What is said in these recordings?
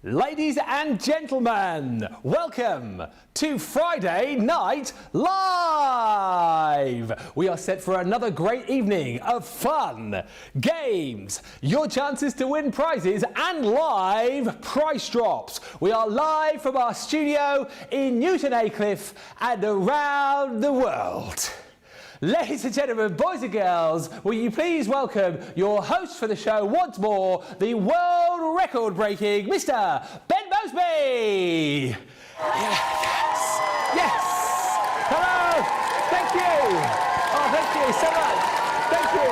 Ladies and gentlemen, welcome to Friday Night Live. We are set for another great evening of fun, games, your chances to win prizes and live price drops. We are live from our studio in Newton Aycliffe and around the world. Ladies and gentlemen, boys and girls, will you please welcome your host for the show once more, the world record-breaking Mr. Ben Moseby. Yes. Hello. Thank you. Oh, thank you so much. Thank you.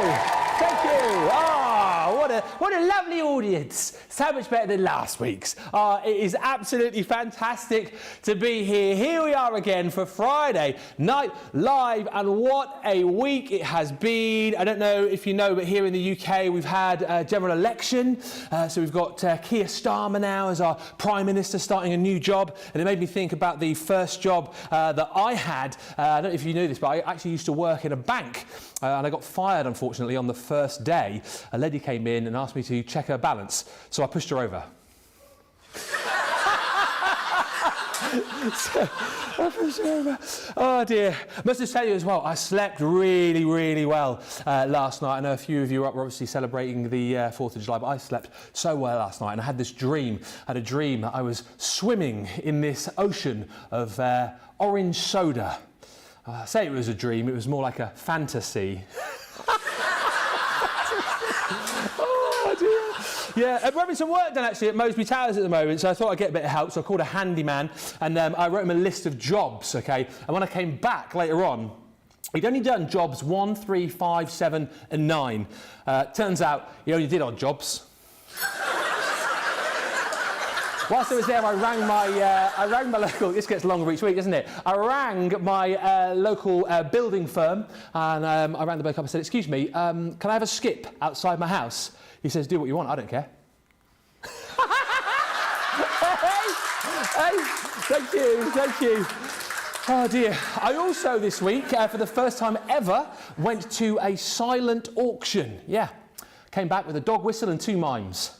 Oh, what a lovely audience. So much better than last week's. It is absolutely fantastic to be here. Here we are again for Friday Night Live, and what a week it has been. I don't know if you know, but here in the UK we've had a general election. So we've got Keir Starmer now as our Prime Minister, starting a new job. And it made me think about the first job that I had. I don't know if you knew this, but I actually used to work in a bank. And I got fired, unfortunately, on the first day. A lady came in and asked me to check her balance, so I pushed her over. Oh dear. Must just tell you as well, I slept really well last night. I know a few of you were obviously celebrating the 4th of July, but I slept so well last night, and I had this dream. I had a dream that I was swimming in this ocean of orange soda. I say it was a dream, it was more like a fantasy. Oh dear. Yeah, we're having some work done actually at Moseby Towers at the moment, so I thought I'd get a bit of help, so I called a handyman, and I wrote him a list of jobs, okay? And when I came back later on, he'd only done jobs 1, 3, 5, 7 and 9. Turns out he only did odd jobs. Whilst I was there, I rang my local, this gets longer each week, doesn't it? I rang my local building firm, and I rang the bloke up and said, excuse me, can I have a skip outside my house? He says, do what you want, I don't care. Hey, thank you. Oh dear. I also this week, for the first time ever, went to a silent auction. Yeah, came back with a dog whistle and 2 mimes.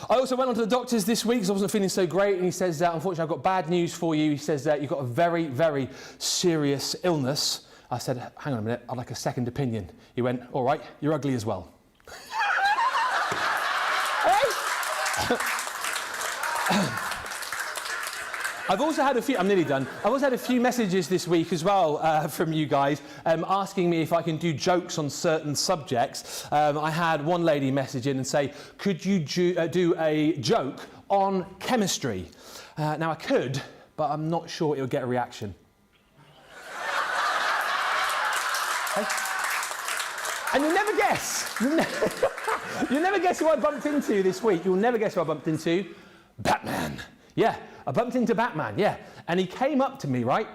I also went on to the doctors this week because I wasn't feeling so great, and he says, unfortunately, I've got bad news for you. He says that you've got a very serious illness. I said, hang on a minute, I'd like a second opinion. He went, all right, you're ugly as well. I've also had a few, I'm nearly done, I've also had a few messages this week as well from you guys asking me if I can do jokes on certain subjects. I had one lady message in and say, could you do a joke on chemistry? Now I could, but I'm not sure it'll get a reaction. Okay. And you'll never guess, you'll never guess who I bumped into this week. You'll never guess who I bumped into. Batman. Yeah. I bumped into Batman, yeah. And he came up to me, right?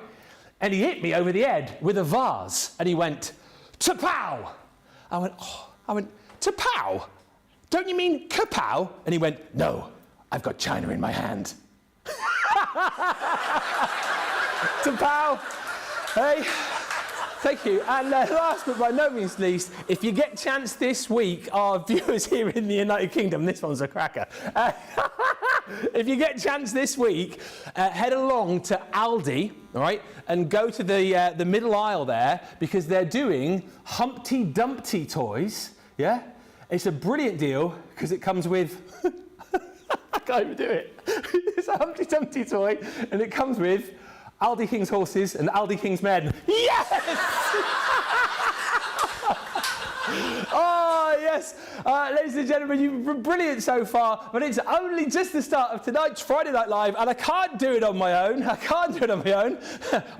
And he hit me over the head with a vase. And he went, "Tapow!" I went, "Tapow? Don't you mean kapow?" And he went, "No, I've got China in my hand." Tapow. Hey. Thank you. And last but by no means least, if you get a chance this week, our viewers here in the United Kingdom, this one's a cracker. If you get a chance this week, head along to Aldi, all right, and go to the middle aisle there, because they're doing Humpty Dumpty toys, yeah? It's a brilliant deal, because it comes with... I can't even do it. It's a Humpty Dumpty toy, and it comes with Aldi King's horses and Aldi King's men. Yes! Oh, yes. Ladies and gentlemen, you've been brilliant so far, but it's only just the start of tonight's Friday Night Live, and I can't do it on my own. I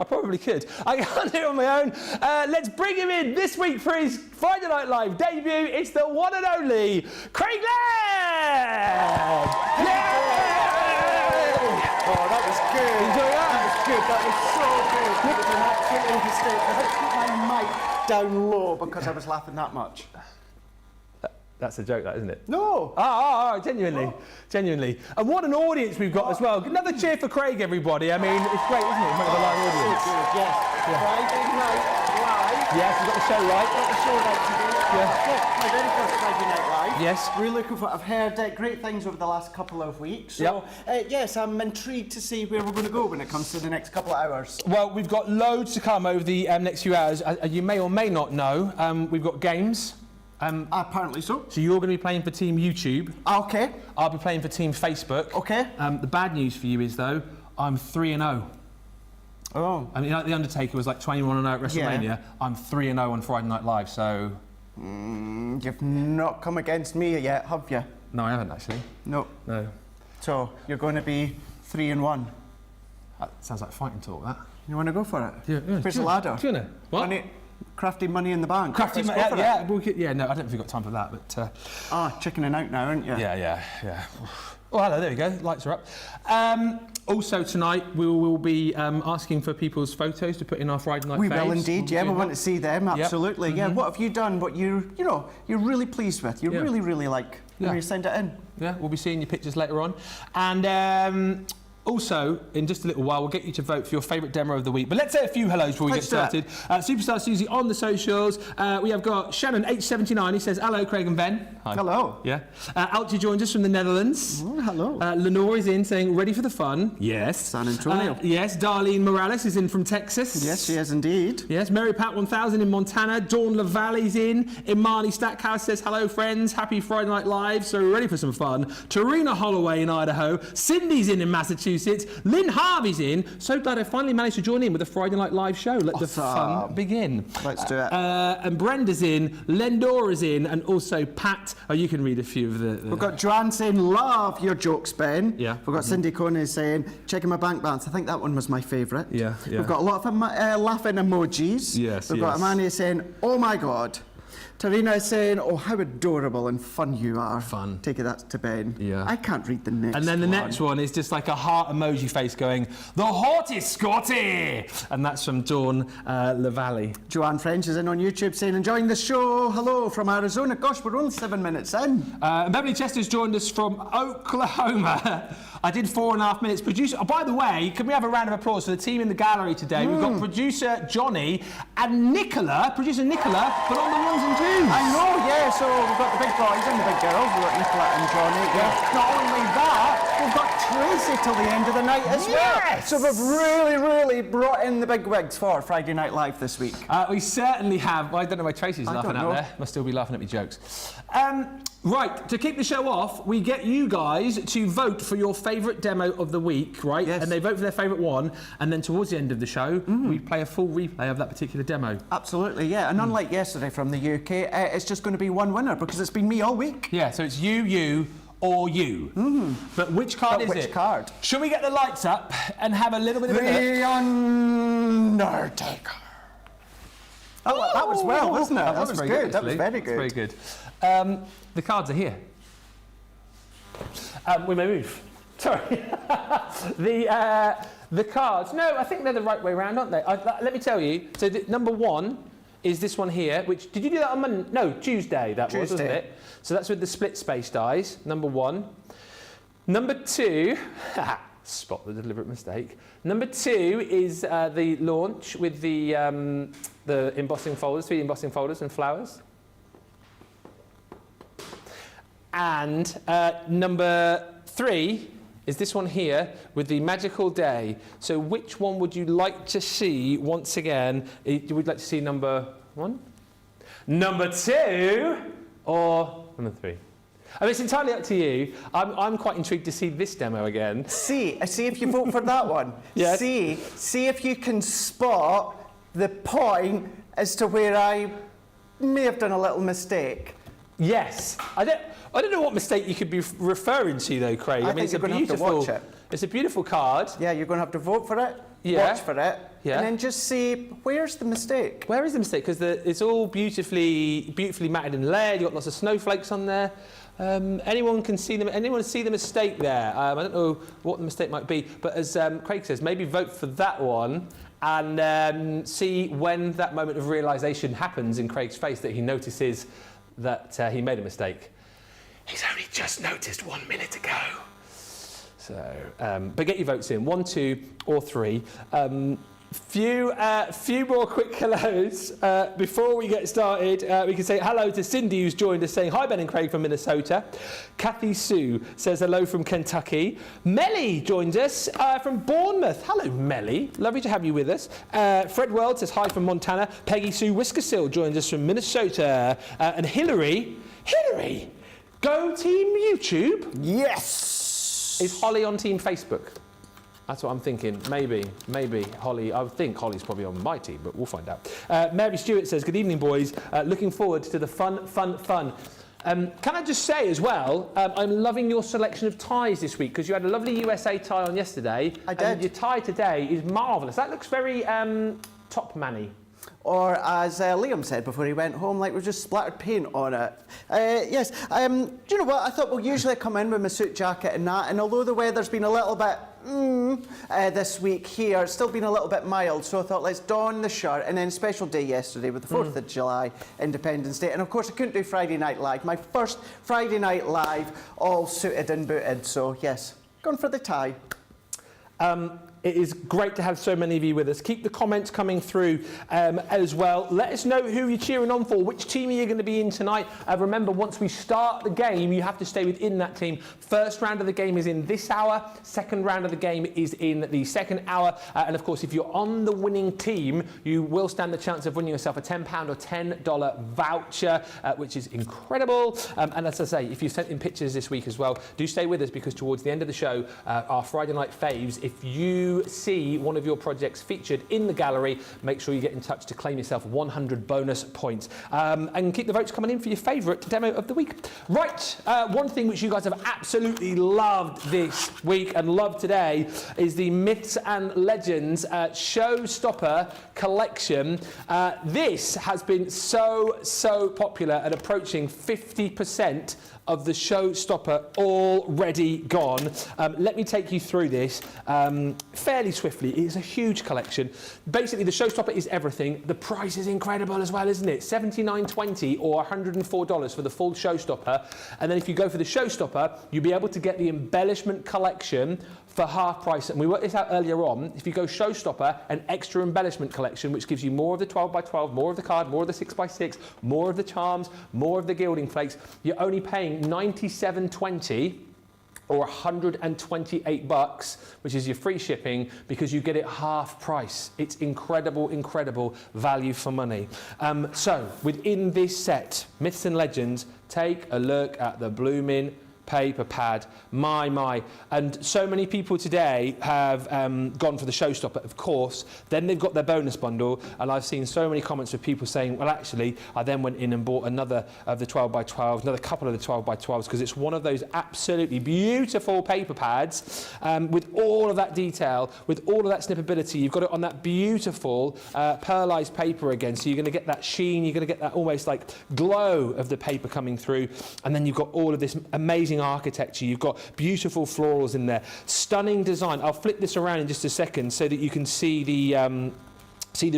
probably could. I can't do it on my own. Let's bring him in this week for his Friday Night Live debut. It's the one and only Craig Laird! Yay! Oh, that was good. Enjoy that? That was so good. It was an absolute mistake. I had to put my mic down low because I was laughing that much. That's a joke, that, isn't it? No. Genuinely. And what an audience we've got as well. Another cheer for Craig, everybody. I mean, it's great, isn't it? We've got a live audience. Yes. Friday Night Live. Yes, we've got the show right. Got the show right today. My very first Friday Night Live. Yes. Really looking for. I've heard great things over the last couple of weeks. So yes, I'm intrigued to see where we're going to go when it comes to the next couple of hours. Well, we've got loads to come over the next few hours. You may or may not know, we've got games. Apparently so. So you're going to be playing for Team YouTube. Okay. I'll be playing for Team Facebook. Okay. The bad news for you is, though, I'm 3-0. Oh. I mean, like The Undertaker was like 21-0 at WrestleMania. Yeah. I'm 3-0 on Friday Night Live, so... You've not come against me yet, have you? No, I haven't, actually. No. No. So, you're going to be 3-1. That sounds like fighting talk, that. You want to go for it? Yeah. Where's the ladder? Do you know? What? Crafty money in the bank. Crafty money, Let's go for it. yeah, no, I don't know if we've got time for that, but... Chickening out now, aren't you? Yeah. Oh, hello, there we go, lights are up. Also tonight, we will be asking for people's photos to put in our Friday night We faves. will indeed, yeah, we want to see them, absolutely. Yep. Yeah, what have you done, what you're really pleased with, you really, really like, when you send it in? Yeah, we'll be seeing your pictures later on. And also, in just a little while, we'll get you to vote for your favourite demo of the week. But let's say a few hellos before we get started. Superstar Susie on the socials. We have got Shannon H79. He says, hello, Craig and Ben. Hi. Hello. Yeah. Alti joined us from the Netherlands. Hello. Lenore is in saying, ready for the fun. Yes. San Antonio. Yes. Darlene Morales is in from Texas. Yes, she is indeed. Yes. Mary Pat 1000 in Montana. Dawn LaValle's in. Imani Stackhouse says, hello, friends. Happy Friday Night Live. So we're ready for some fun. Tarina Holloway in Idaho. Cindy's in Massachusetts. Lynn Harvey's in. So glad I finally managed to join in with a Friday Night Live show. Let the fun begin. Let's do it. And Brenda's in. Lendora's in. And also Pat. Oh, you can read a few of the... We've got Joanne saying, love your jokes, Ben. Yeah. We've got Cindy Coney saying, checking my bank balance. I think that one was my favourite. Yeah. We've got a lot of laughing emojis. Yes, We've got Amanda saying, oh my God. Tarina is saying, oh, how adorable and fun you are. Fun. Take it that to Ben. Yeah. I can't read the next one. And then the next one is just like a heart emoji face going, the hottest Scotty! And that's from Dawn LaValle. Joanne French is in on YouTube saying, enjoying the show. Hello from Arizona. Gosh, we're only 7 minutes in. Beverly Chester's joined us from Oklahoma. I did 4.5 minutes. Producer, oh, by the way, can we have a round of applause for the team in the gallery today? We've got producer Johnny and producer Nicola, but on the ones and twos. I know, yeah, so we've got the big boys and the big girls. We've got Nicola and Johnny. Yeah. Not only that, we've got Tracy till the end of the night as well. So we've really, really brought in the big wigs for Friday Night Live this week. We certainly have. Well, I don't know why Tracy's laughing out there. Must still be laughing at me jokes. Right, to kick the show off, we get you guys to vote for your favourite demo of the week, right? Yes. And they vote for their favourite one, and then towards the end of the show, we play a full replay of that particular demo. Absolutely, yeah. And unlike yesterday from the UK, it's just going to be one winner because it's been me all week. Yeah, so it's you, or you. But which card is it? Which card? Shall we get the lights up and have a little bit of a look? The Undertaker. Oh, that was well, wasn't it? That was very good. That was actually. very good. Very good. The cards are here. We may move. Sorry. The cards. No, I think they're the right way around, aren't they? Let me tell you. So number one is this one here. Which did you do that on Monday? No, Tuesday. That was, wasn't it? So that's with the split space dies. Number one. Number two. Spot the deliberate mistake. Number two is the launch with the embossing folders, 3D embossing folders and flowers. And number three is this one here with the magical day. So which one would you like to see once again? Would you like to see number one, number two, or number three? I mean, it's entirely up to you. I'm quite intrigued to see this demo again. See if you vote for that one. Yes. See if you can spot the point as to where I may have done a little mistake. Yes. I don't know what mistake you could be referring to, though, Craig. I mean, think you're going to have to watch it. It's a beautiful card. Yeah, you're going to have to vote for it, watch for it, and then just see where's the mistake. Where is the mistake? Because it's all beautifully matted in Laird. You've got lots of snowflakes on there. Anyone can see them. Anyone see the mistake there? I don't know what the mistake might be, but as Craig says, maybe vote for that one and see when that moment of realisation happens in Craig's face that he notices that he made a mistake. He's only just noticed 1 minute ago. So, but get your votes in, 1, 2, or 3. Few more quick hellos before we get started. We can say hello to Cindy, who's joined us, saying hi Ben and Craig from Minnesota. Kathy Sue says hello from Kentucky. Melly joins us from Bournemouth. Hello Melly, lovely to have you with us. Fred World says hi from Montana. Peggy Sue Whiskersill joins us from Minnesota. And Hillary, go Team YouTube. Yes. Is Holly on Team Facebook? That's what I'm thinking. Maybe Holly. I would think Holly's probably on my team, but we'll find out. Mary Stewart says, good evening, boys. Looking forward to the fun. Can I just say as well, I'm loving your selection of ties this week, because you had a lovely USA tie on yesterday. I did. And your tie today is marvellous. That looks very top man-y. Or as Liam said before he went home, like we've just splattered paint on it. Yes, do you know what? I thought we'll usually come in with my suit jacket and that, and although the weather's been a little bit this week here, it's still been a little bit mild, so I thought let's don the shirt. And then special day yesterday with the 4th of July, Independence Day, and of course I couldn't do Friday Night Live. My first Friday Night Live, all suited and booted, so yes, going for the tie. It is great to have so many of you with us. Keep the comments coming through as well. Let us know who you're cheering on for, which team are you going to be in tonight. Remember, once we start the game, you have to stay within that team. First round of the game is in this hour. Second round of the game is in the second hour. And of course, if you're on the winning team, you will stand the chance of winning yourself a £10 or $10 voucher, which is incredible. And as I say, if you sent in pictures this week as well, do stay with us, because towards the end of the show, our Friday Night Faves, if you see one of your projects featured in the gallery, make sure you get in touch to claim yourself 100 bonus points. And keep the votes coming in for your favourite demo of the week. Right, one thing which you guys have absolutely loved this week and loved today is the Myths and Legends Showstopper collection. This has been so popular and approaching 50% of the Showstopper already gone. Let me take you through this fairly swiftly. It is a huge collection. Basically, the Showstopper is everything. The price is incredible as well, isn't it? $79.20 or $104 for the full Showstopper. And then if you go for the Showstopper, you'll be able to get the embellishment collection for half price. And we worked this out earlier on. If you go Showstopper, an extra embellishment collection, which gives you more of the 12x12, more of the card, more of the 6x6, more of the charms, more of the gilding flakes, you're only paying $97.20 or $128, which is your free shipping, because you get it half price. It's incredible value for money. So within this set, Myths and Legends, take a look at the blooming paper pad. My. And so many people today have gone for the Showstopper, of course. Then they've got their bonus bundle, and I've seen so many comments of people saying, well, actually, I then went in and bought another of the 12x12s, another couple of the 12x12s, because it's one of those absolutely beautiful paper pads with all of that detail, with all of that snippability. You've got it on that beautiful pearlized paper again, so you're going to get that sheen, you're going to get that almost like glow of the paper coming through, and then you've got all of this amazing architecture. You've got beautiful florals in there, stunning design. I'll flip this around in just a second so that you can see the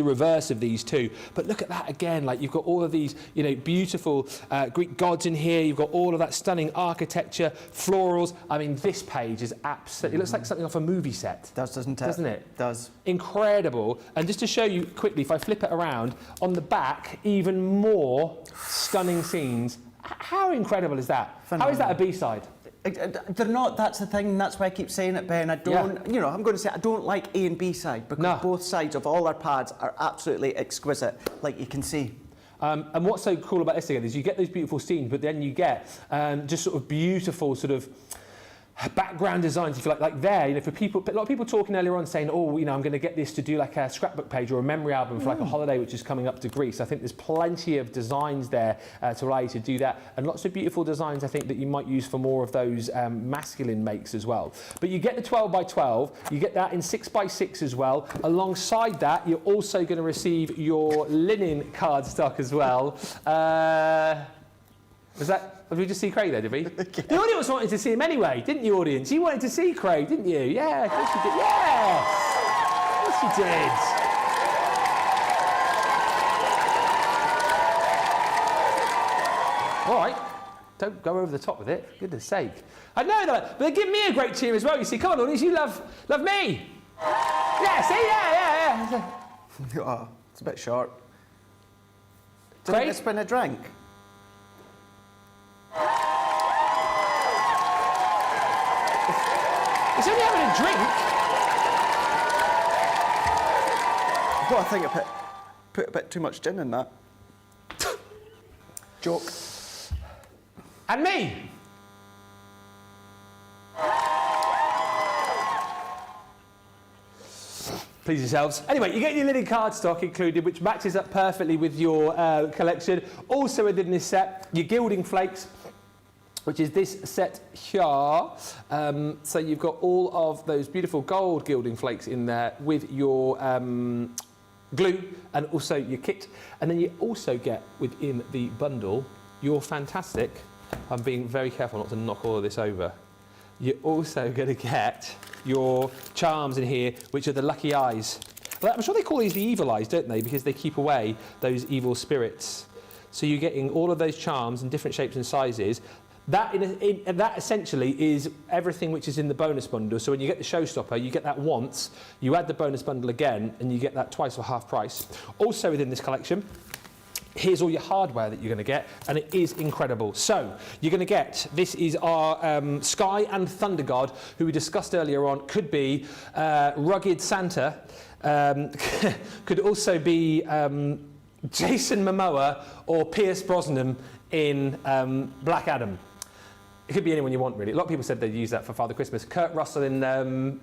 reverse of these two. But look at that again, like you've got all of these, you know, beautiful Greek gods in here. You've got all of that stunning architecture, florals. I mean, this page is absolutely, it looks like something off a movie set. Doesn't it? Doesn't it? It does. Incredible. And just to show you quickly, if I flip it around, on the back, even more stunning scenes. How incredible is that? Phenomenal. How is that a B-side? They're not, that's the thing, that's why I keep saying it, Ben. I don't, you know, I'm going to say I don't like A and B side, because both sides of all our pads are absolutely exquisite, like you can see. And what's so cool about this again is you get those beautiful scenes, but then you get just sort of beautiful sort of background designs, if you like there, you know, for people, a lot of people talking earlier on saying, oh, you know, I'm going to get this to do like a scrapbook page or a memory album for like a holiday which is coming up to Greece. I think there's plenty of designs there to allow you to do that, and lots of beautiful designs I think that you might use for more of those masculine makes as well. But you get the 12x12, you get that in 6x6 as well. Alongside that, you're also going to receive your linen card stock as well. Did we just see Craig there, did we? The audience wanted to see him anyway, didn't you, audience? You wanted to see Craig, didn't you? Yeah, of course you did. Yes! Of course you did. All right. Don't go over the top with it, for goodness sake. I know that, but they give me a great cheer as well, you see. Come on, audience, you love me. Yeah, see, yeah. Oh, it's a bit short. Did Craig? it spin a drink? It's only having a drink. Well, I think I put a bit too much gin in that. Joke. And me. Please yourselves. Anyway, you get your linen cardstock included, which matches up perfectly with your collection. Also within this set, your gilding flakes, which is this set here. So you've got all of those beautiful gold gilding flakes in there with your glue and also your kit. And then you also get within the bundle your fantastic, I'm being very careful not to knock all of this over. You're also going to get your charms in here, which are the lucky eyes. Well, I'm sure they call these the evil eyes, don't they? Because they keep away those evil spirits. So you're getting all of those charms in different shapes and sizes. That essentially is everything which is in the bonus bundle. So when you get the Showstopper, you get that once, you add the bonus bundle again, and you get that twice for half price. Also within this collection, here's all your hardware that you're going to get, and it is incredible. So you're going to get, this is our Sky and Thunder God, who we discussed earlier on, could be Rugged Santa, could also be Jason Momoa or Pierce Brosnan in Black Adam. It could be anyone you want, really. A lot of people said they'd use that for Father Christmas. Kurt Russell in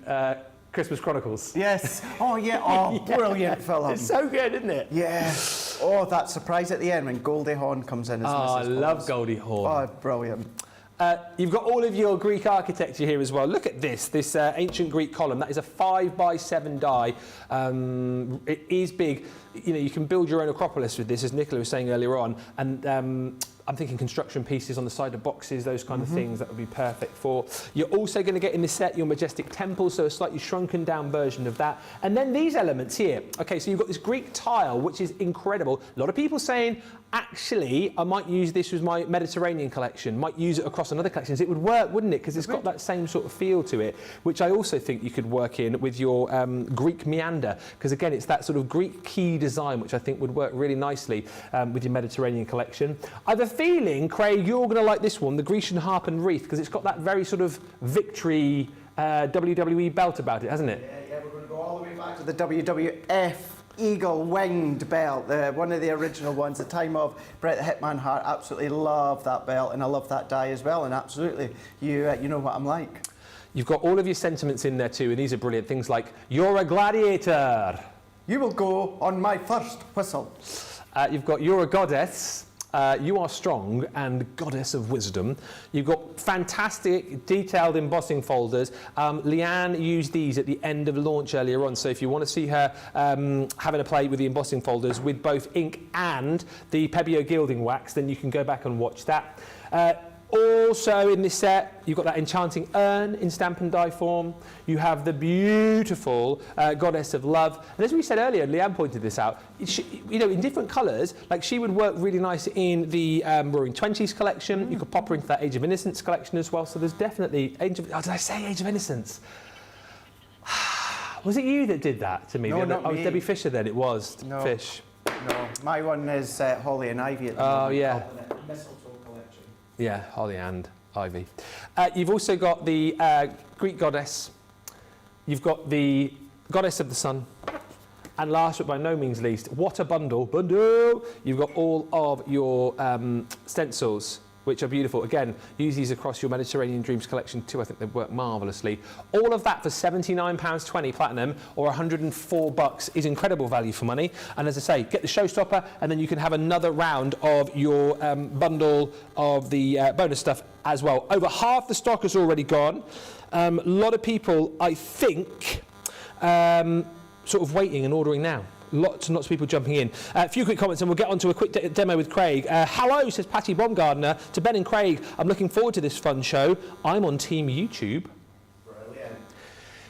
Christmas Chronicles. Yes. Oh, yeah. Oh, yeah. Brilliant film. It's so good, isn't it? Yeah. Oh, that surprise at the end when Goldie Hawn comes in as Mrs. I love Claus. Goldie Hawn. Oh, brilliant. You've got all of your Greek architecture here as well. Look at this ancient Greek column. That is a 5x7 die. It is big. You know, you can build your own Acropolis with this, as Nicola was saying earlier on. And I'm thinking construction pieces on the side of boxes, those kind of things that would be perfect for. You're also going to get in this set your majestic temple, so a slightly shrunken down version of that. And then these elements here. Okay, so you've got this Greek tile, which is incredible. A lot of people saying, actually, I might use this as my Mediterranean collection, might use it across another collections. It would work, wouldn't it? Because it's got that same sort of feel to it, which I also think you could work in with your Greek meander. Because again, it's that sort of Greek key design, which I think would work really nicely with your Mediterranean collection. I have a feeling, Craig, you're going to like this one, the Grecian harp and wreath, because it's got that very sort of victory WWE belt about it, hasn't it? Yeah, we're going to go all the way back to the WWF eagle-winged belt, one of the original ones, the time of Bret the Hitman Hart. Absolutely love that belt, and I love that die as well, and absolutely, you know what I'm like. You've got all of your sentiments in there too, and these are brilliant. Things like, you're a gladiator. You will go on my first whistle. You've got, you're a goddess. You are strong and goddess of wisdom. You've got fantastic detailed embossing folders. Leanne used these at the end of launch earlier on, so if you want to see her having a play with the embossing folders with both ink and the Pebeo gilding wax, then you can go back and watch that. Also in this set, you've got that enchanting urn in stamp and die form. You have the beautiful goddess of love. And as we said earlier, Leanne pointed this out, you know, in different colours, like she would work really nice in the Roaring Twenties collection. You could pop her into that Age of Innocence collection as well. So there's definitely, did I say Age of Innocence? Was it you that did that to me? No, not was me. Debbie Fisher then, it was. No. Fish. No, my one is Holly and Ivy at the moment. Oh, yeah. Mistletoe collection. Yeah, Holly and Ivy. You've also got the Greek goddess. You've got the goddess of the sun. And last but by no means least, what a bundle. Bundle! You've got all of your stencils, which are beautiful. Again, use these across your Mediterranean Dreams collection too. I think they work marvellously. All of that for £79.20 platinum or $104 is incredible value for money. And as I say, get the Showstopper and then you can have another round of your bundle of the bonus stuff as well. Over half the stock is already gone. A lot of people, I think, sort of waiting and ordering now. Lots and lots of people jumping in. A few quick comments and we'll get on to a quick demo with Craig. Hello, says Patty Baumgardner. To Ben and Craig, I'm looking forward to this fun show. I'm on Team YouTube. Brilliant.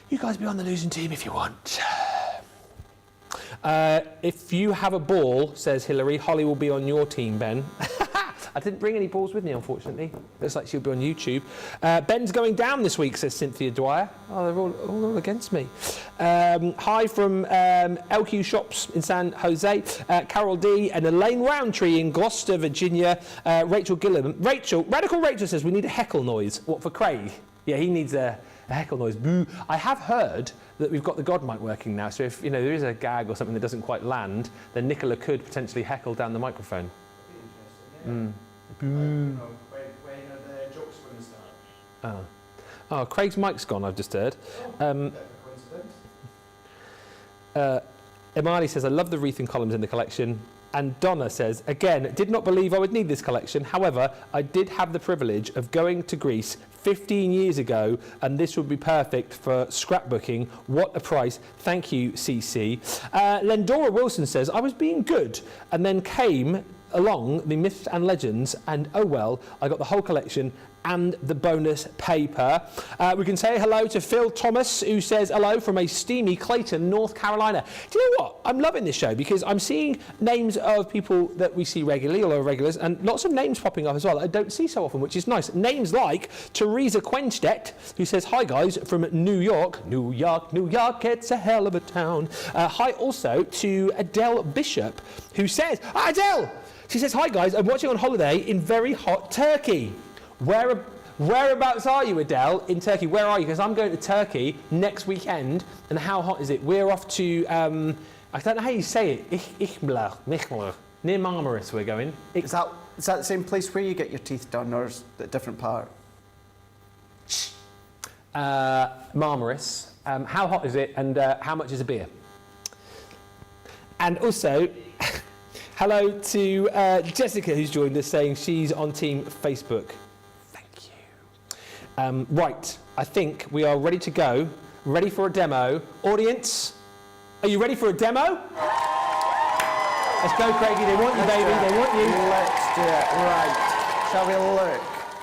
You guys be on the losing team if you want. If you have a ball, says Hillary, Holly will be on your team, Ben. I didn't bring any balls with me, unfortunately. Looks like she'll be on YouTube. Ben's going down this week, says Cynthia Dwyer. Oh, they're all against me. Hi from LQ Shops in San Jose. Carol D and Elaine Roundtree in Gloucester, Virginia. Rachel Gilliam. Radical Rachel says we need a heckle noise. What, for Craig? Yeah, he needs a heckle noise. Boo. I have heard that we've got the God mic working now, so if there is a gag or something that doesn't quite land, then Nicola could potentially heckle down the microphone. Interesting, yeah. When are the jokes going to start? Oh, Craig's mic's gone, I've just heard. Coincidence. Imani says, I love the wreath and columns in the collection. And Donna says, again, did not believe I would need this collection. However, I did have the privilege of going to Greece 15 years ago, and this would be perfect for scrapbooking. What a price. Thank you, CC. Lendora Wilson says, I was being good, and then came along the myths and legends, and oh well, I got the whole collection and the bonus paper. We can say hello to Phil Thomas, who says hello from a steamy Clayton, North Carolina. Do you know what? I'm loving this show because I'm seeing names of people that we see regularly, all our regulars, and lots of names popping up as well that I don't see so often, which is nice. Names like Teresa Quenstedt, who says, hi guys, from New York. New York, New York, it's a hell of a town. Hi also to Adele Bishop, who says, Adele! She says, hi guys, I'm watching on holiday in very hot Turkey. Whereabouts are you, Adele, in Turkey? Where are you? Because I'm going to Turkey next weekend, and how hot is it? We're off to, I don't know how you say it, Ichmler, near Marmaris we're going. Is that the same place where you get your teeth done, or is it a different part? Marmaris. How hot is it, and how much is a beer? And also, hello to Jessica, who's joined us, saying she's on Team Facebook. Right, I think we are ready to go. Ready for a demo. Audience, are you ready for a demo? Let's go, Craigie. They want you, baby. They want you. Let's do it. Right. Shall we look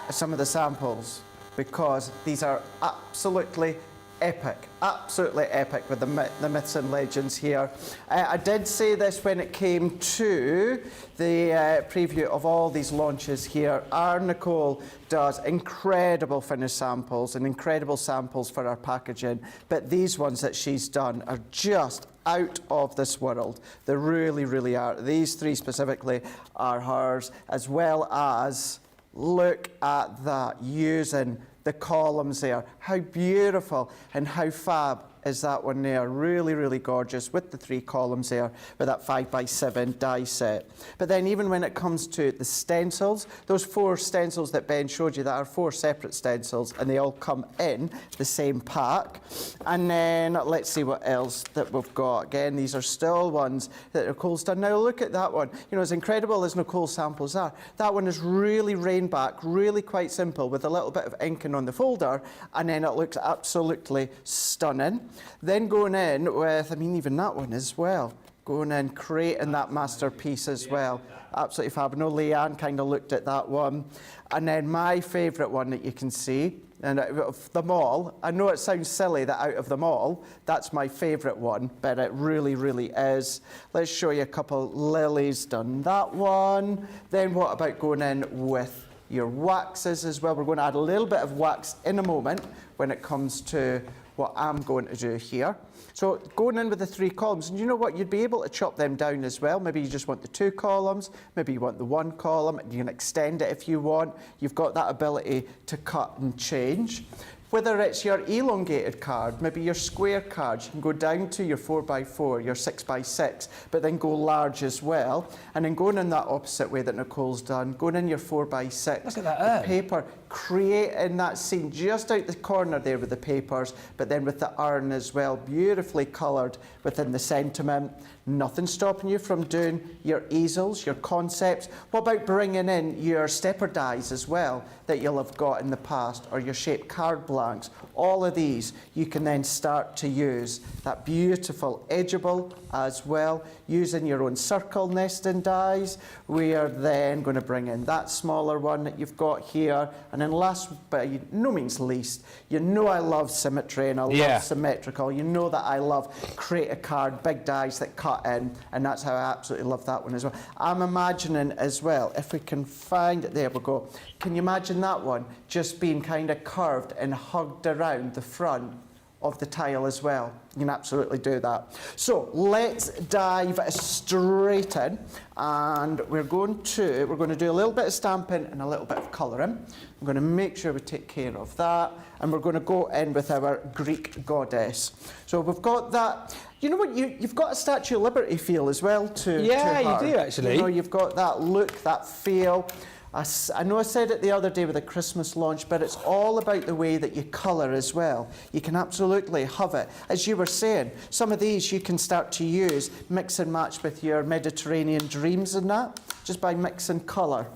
at some of the samples? Because these are absolutely epic. Absolutely epic with the myths and legends here. I did say this when it came to the preview of all these launches here. Our Nicole does incredible finished samples and incredible samples for our packaging, but these ones that she's done are just out of this world. They really, really are. These three specifically are hers, as well as, look at that, using the columns there. How beautiful and how fab is that one there. Really, really gorgeous with the three columns there with that 5x7 die set. But then even when it comes to the stencils, those 4 stencils that Ben showed you, that are 4 separate stencils, and they all come in the same pack. And then let's see what else that we've got. Again, these are still ones that Nicole's done. Now look at that one. You know, as incredible as Nicole's samples are, that one is really rained back, really quite simple with a little bit of inking on the folder, and then it looks absolutely stunning. Then going in with, I mean, even that one as well, going in, creating that masterpiece as well. Absolutely fab. I know Leanne kind of looked at that one. And then my favourite one that you can see, and out of them all, I know it sounds silly that out of them all, that's my favourite one, but it really, really is. Let's show you a couple. Lily's done that one. Then what about going in with your waxes as well? We're going to add a little bit of wax in a moment when it comes to what I'm going to do here. So going in with the 3 columns, and you know what, you'd be able to chop them down as well. Maybe you just want the 2 columns, maybe you want the 1 column, and you can extend it if you want. You've got that ability to cut and change. Whether it's your elongated card, maybe your square cards, you can go down to your 4x4, your 6x6, but then go large as well. And then going in that opposite way that Nicole's done, going in your 4x6. Look at that paper, creating that scene just out the corner there with the papers, but then with the urn as well, beautifully coloured within the sentiment. Nothing stopping you from doing your easels, your concepts. What about bringing in your stepper dies as well that you'll have got in the past, or your shaped card blocks? blanks. All of these, you can then start to use that beautiful edgeable as well, using your own circle nesting dies. We are then going to bring in that smaller one that you've got here. And then last, but no means least, you know I love symmetry and I love symmetrical. You know that I love create a card, big dies that cut in, and that's how I absolutely love that one as well. I'm imagining as well, if we can find it, there we go. Can you imagine that one just being kind of curved and hugged around the front of the tile as well? You can absolutely do that. So let's dive straight in, and we're going to do a little bit of stamping and a little bit of colouring. I'm going to make sure we take care of that, and we're going to go in with our Greek goddess. So we've got that. You know what? You've got a Statue of Liberty feel as well to her. You do actually. You know, you've got that look, that feel. I know I said it the other day with the Christmas launch, but it's all about the way that you colour as well. You can absolutely have it. As you were saying, some of these you can start to use, mix and match with your Mediterranean dreams and that, just by mixing colour.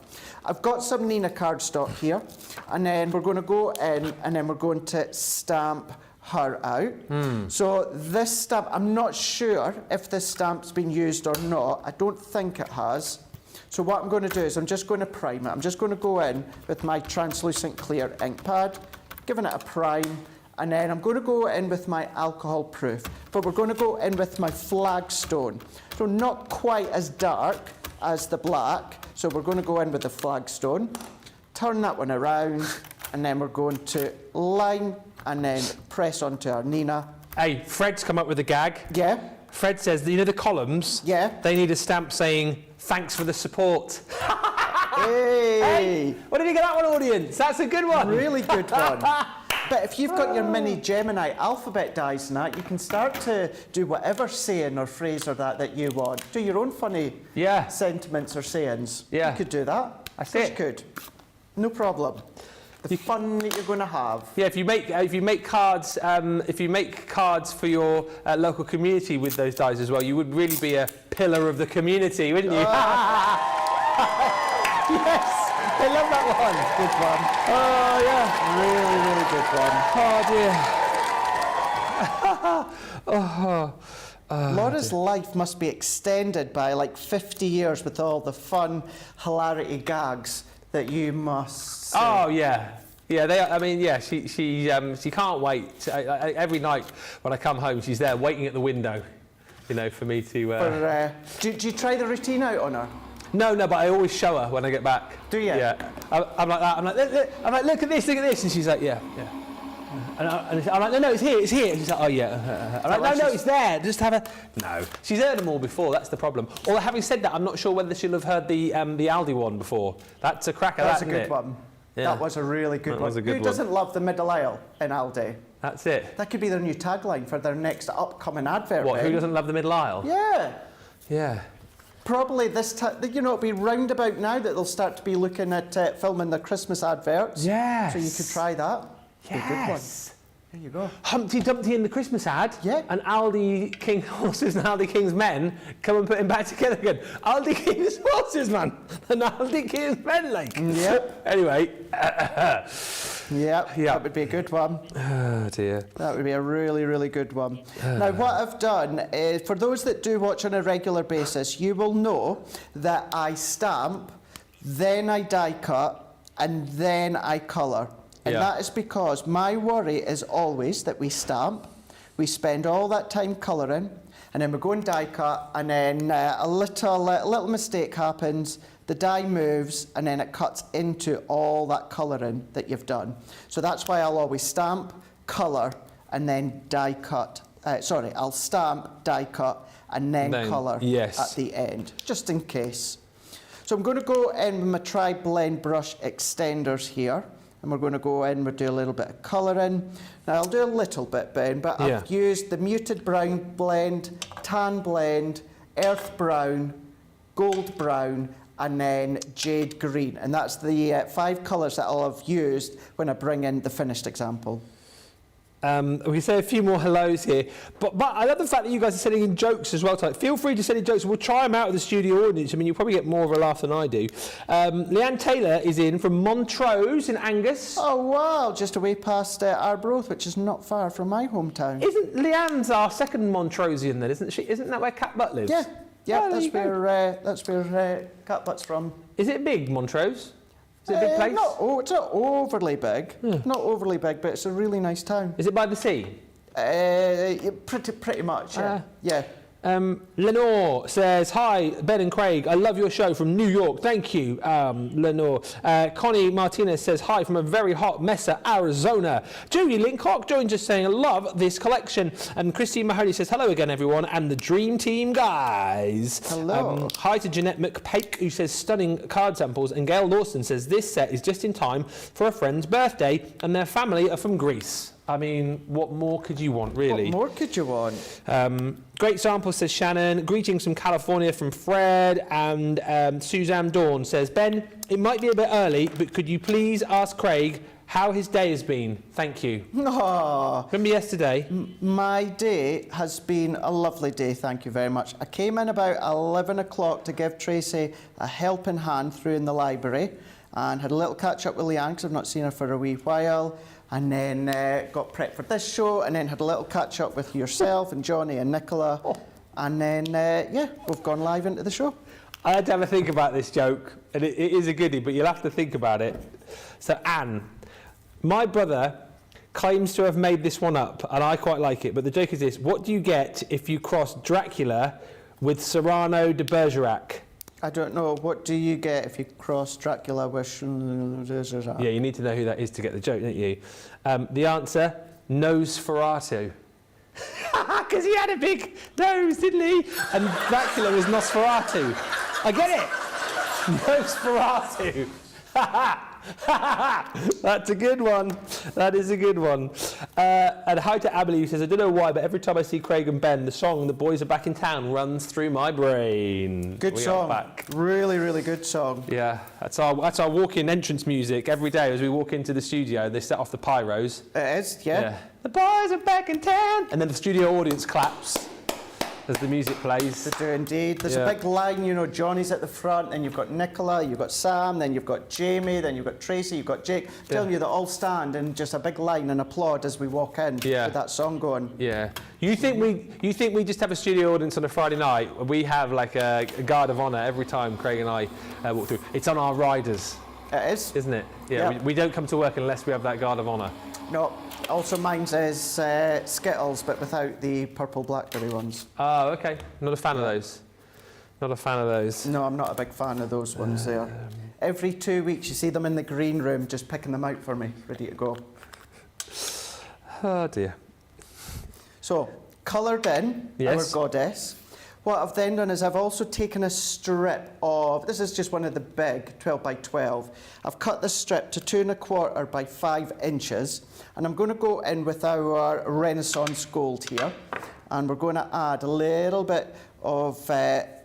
I've got some Nina cardstock here, and then we're going to go in and then we're going to stamp her out. So this stamp, I'm not sure if this stamp's been used or not. I don't think it has. So what I'm going to do is I'm just going to prime it. I'm just going to go in with my translucent clear ink pad, giving it a prime, and then I'm going to go in with my alcohol proof. But we're going to go in with my flagstone. So not quite as dark as the black. So we're going to go in with the flagstone, turn that one around, and then we're going to line and then press onto our Nina. Hey, Fred's come up with a gag. Yeah. Fred says, you know the columns? Yeah. They need a stamp saying, thanks for the support. Hey! What did you get that one, audience? That's a good one. Really good one. But if you've got your mini Gemini alphabet dies and that, you can start to do whatever saying or phrase or that you want. Do your own funny sentiments or sayings. Yeah. You could do that. That's You it. could. No problem. The fun that you're going to have. Yeah, if you make cards for your local community with those dies as well, you would really be a pillar of the community, wouldn't you? Yes, I love that one. Good one. Oh yeah, really, really good one. Oh dear. Laura's life must be extended by like 50 years with all the fun, hilarity gags that you must see. Oh yeah. Yeah, they. I mean, yeah. She can't wait. Every night when I come home, she's there waiting at the window, you know, for me to. Do you try the routine out on her? No, but I always show her when I get back. Do you? Yeah. I'm like that. I'm like, look at this, and she's like, yeah. And I'm like, no, it's here. And she's like, oh yeah. I'm like, no, it's there. Just have a. No, she's heard them all before. That's the problem. Although having said that, I'm not sure whether she'll have heard the Aldi one before. That's a cracker. That's a good one. Yeah. That was a really good one. Who doesn't love the middle aisle in Aldi? That's it. That could be their new tagline for their next upcoming advert. What? Who doesn't love the middle aisle? Yeah. Yeah. Probably this time, it'll be roundabout now that they'll start to be looking at filming their Christmas adverts. Yes. So you could try that. Yes. Be a good one. There you go. Humpty Dumpty in the Christmas ad. Yeah. And Aldi King Horses and Aldi King's Men come and put him back together again. Aldi King's Horses, man. And Aldi King's Men, like. Yep. Anyway. Yep. That would be a good one. Oh, dear. That would be a really, really good one. Now, what I've done is, for those that do watch on a regular basis, you will know that I stamp, then I die cut, and then I colour. And that is because my worry is always that we stamp, we spend all that time colouring, and then we go and die cut, and then a little mistake happens, the die moves, and then it cuts into all that colouring that you've done. So that's why I'll always stamp, colour, and then die cut. I'll stamp, die cut, and then colour at the end, just in case. So I'm going to go in with my tri-blend brush extenders here. And we're going to go in, we'll do a little bit of colouring. Now I'll do a little bit, Ben, but I've used the muted brown blend, tan blend, earth brown, gold brown, and then jade green. And that's the 5 colours that I'll have used when I bring in the finished example. We say a few more hellos here, but I love the fact that you guys are sending in jokes as well tonight. Feel free to send in jokes. We'll try them out with the studio audience. I mean, you probably get more of a laugh than I do. Leanne Taylor is in from Montrose in Angus. Oh wow, just away past Arbroath, which is not far from my hometown. Isn't Leanne's our second Montrosian then, isn't she? Isn't that where Cat Butt lives? Yeah, that's where Cat Butt's from. Is it big, Montrose? Is it a big place? It's not overly big. Not overly big, but it's a really nice town. Is it by the sea? Pretty much, yeah. Lenore says, hi, Ben and Craig, I love your show from New York. Thank you, Lenore. Connie Martinez says, hi from a very hot Mesa, Arizona. Julie Linkcock joins us saying, I love this collection. And Christine Mahoney says, hello again, everyone, and the Dream Team guys. Hello. Hi to Jeanette McPake, who says, stunning card samples. And Gail Lawson says, this set is just in time for a friend's birthday, and their family are from Greece. I mean, what more could you want, really? What more could you want? Great sample, says Shannon. Greetings from California from Fred. And Suzanne Dawn says, Ben, it might be a bit early, but could you please ask Craig how his day has been? Thank you. Oh, Remember yesterday? My day has been a lovely day, thank you very much. I came in about 11 o'clock to give Tracy a helping hand through in the library and had a little catch up with Leanne because I've not seen her for a wee while. And then got prepped for this show, and then had a little catch up with yourself and Johnny and Nicola. And then, we've gone live into the show. I had to have a think about this joke, and it is a goodie, but you'll have to think about it. So, Anne, my brother claims to have made this one up, and I quite like it, but the joke is this: what do you get if you cross Dracula with Cyrano de Bergerac? I don't know. What do you get if you cross Dracula with... Yeah, you need to know who that is to get the joke, don't you? The answer, Nosferatu. Because he had a big nose, didn't he? And Dracula was Nosferatu. I get it. Nosferatu. That's a good one. That is a good one. And hi to Abilene, who says, I don't know why, but every time I see Craig and Ben, the song The Boys Are Back in Town runs through my brain. Good song. Back. Really, really good song. Yeah, that's our walk-in entrance music every day as we walk into the studio. They set off the pyros. It is, yeah. The boys are back in town. And then the studio audience claps as the music plays. They do indeed. There's a big line, you know, Johnny's at the front, and you've got Nicola, you've got Sam, then you've got Jamie, then you've got Tracy, you've got Jake. Telling you they all stand in just a big line and applaud as we walk in with that song going. Yeah. You think we just have a studio audience on a Friday night? We have like a guard of honour every time Craig and I walk through. It's on our riders. It is. Isn't it? Yeah. We don't come to work unless we have that guard of honour. No. Also, mine says Skittles, but without the purple blackberry ones. Oh, okay. Not a fan of those. Not a fan of those. No, I'm not a big fan of those ones there. Every 2 weeks, you see them in the green room, just picking them out for me, ready to go. Oh, dear. So, coloured in our goddess. What I've then done is I've also taken a strip of, this is just one of the big 12 by 12. I've cut this strip to 2 1/4 by 5 inches, and I'm going to go in with our Renaissance gold here, and we're going to add a little bit of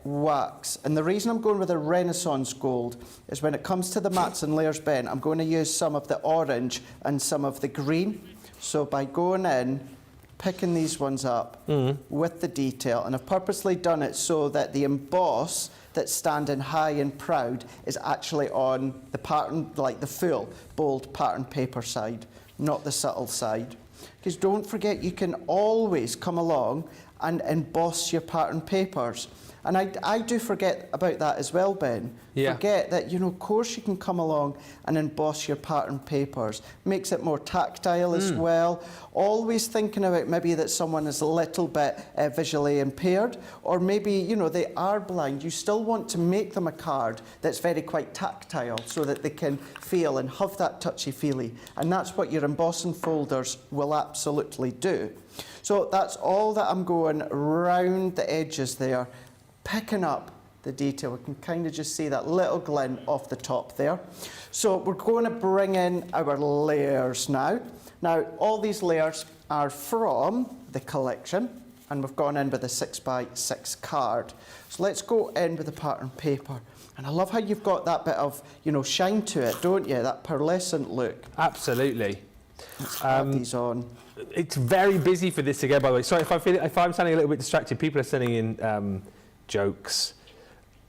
wax. And the reason I'm going with a Renaissance gold is when it comes to the mats and layers, Ben, I'm going to use some of the orange and some of the green. So by going in, picking these ones up with the detail, and I've purposely done it so that the emboss that's standing high and proud is actually on the pattern, like the full bold pattern paper side, not the subtle side. Because don't forget, you can always come along and emboss your pattern papers. And I do forget about that as well, Ben. Yeah. Forget that, you know, of course you can come along and emboss your pattern papers. Makes it more tactile as well. Always thinking about maybe that someone is a little bit visually impaired, or maybe, you know, they are blind. You still want to make them a card that's very quite tactile so that they can feel and have that touchy-feely. And that's what your embossing folders will absolutely do. So that's all that I'm going round the edges there, picking up the detail. We can kind of just see that little glint off the top there. So we're going to bring in our layers now. Now, all these layers are from the collection, and we've gone in with a 6 by 6 card. So let's go in with the pattern paper. And I love how you've got that bit of, you know, shine to it, don't you? That pearlescent look. Absolutely. Let's add these on. It's very busy for this to go, by the way. Sorry if I'm sounding a little bit distracted. People are sending in jokes.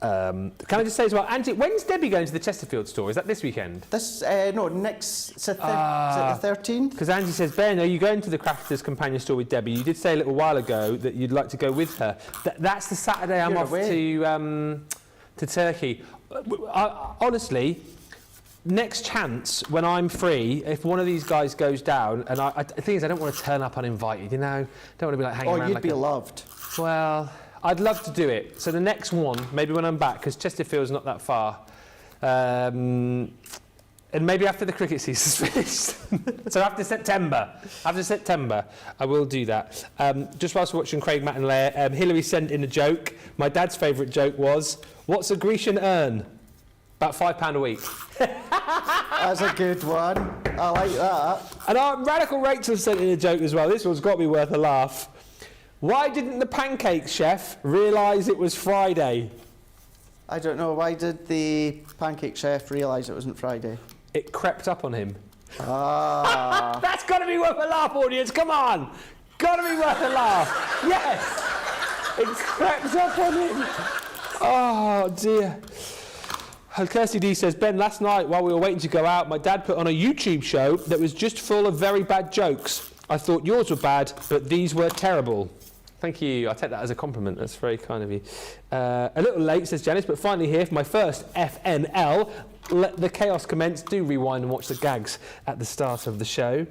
Can I just say as well, Angie, when's Debbie going to the Chesterfield store? Is that this weekend? No, next, is it the 13th? Because Angie says, Ben, are you going to the Crafters Companion store with Debbie? You did say a little while ago that you'd like to go with her. That's the Saturday I'm off to Turkey. Honestly, next chance when I'm free, if one of these guys goes down, and the thing is, I don't want to turn up uninvited, you know? Don't want to be like hanging around. Oh, you'd be loved. Well, I'd love to do it. So the next one, maybe when I'm back, because Chesterfield's not that far. And maybe after the cricket season's finished. So after September, I will do that. Just whilst we're watching Craig, Matt and Laird, Hilary sent in a joke. My dad's favourite joke was, what's a Grecian urn? About £5 a week. That's a good one. I like that. And our Radical Rachel sent in a joke as well. This one's got to be worth a laugh. Why didn't the pancake chef realise it was Friday? I don't know. Why did the pancake chef realise it wasn't Friday? It crept up on him. Ah. That's got to be worth a laugh, audience. Come on. Got to be worth a laugh. Yes. It crept up on him. Oh, dear. Kirsty D says, Ben, last night while we were waiting to go out, my dad put on a YouTube show that was just full of very bad jokes. I thought yours were bad, but these were terrible. Thank you. I take that as a compliment. That's very kind of you. A little late, says Janice, but finally here for my first FNL. Let the chaos commence. Do rewind and watch the gags at the start of the show.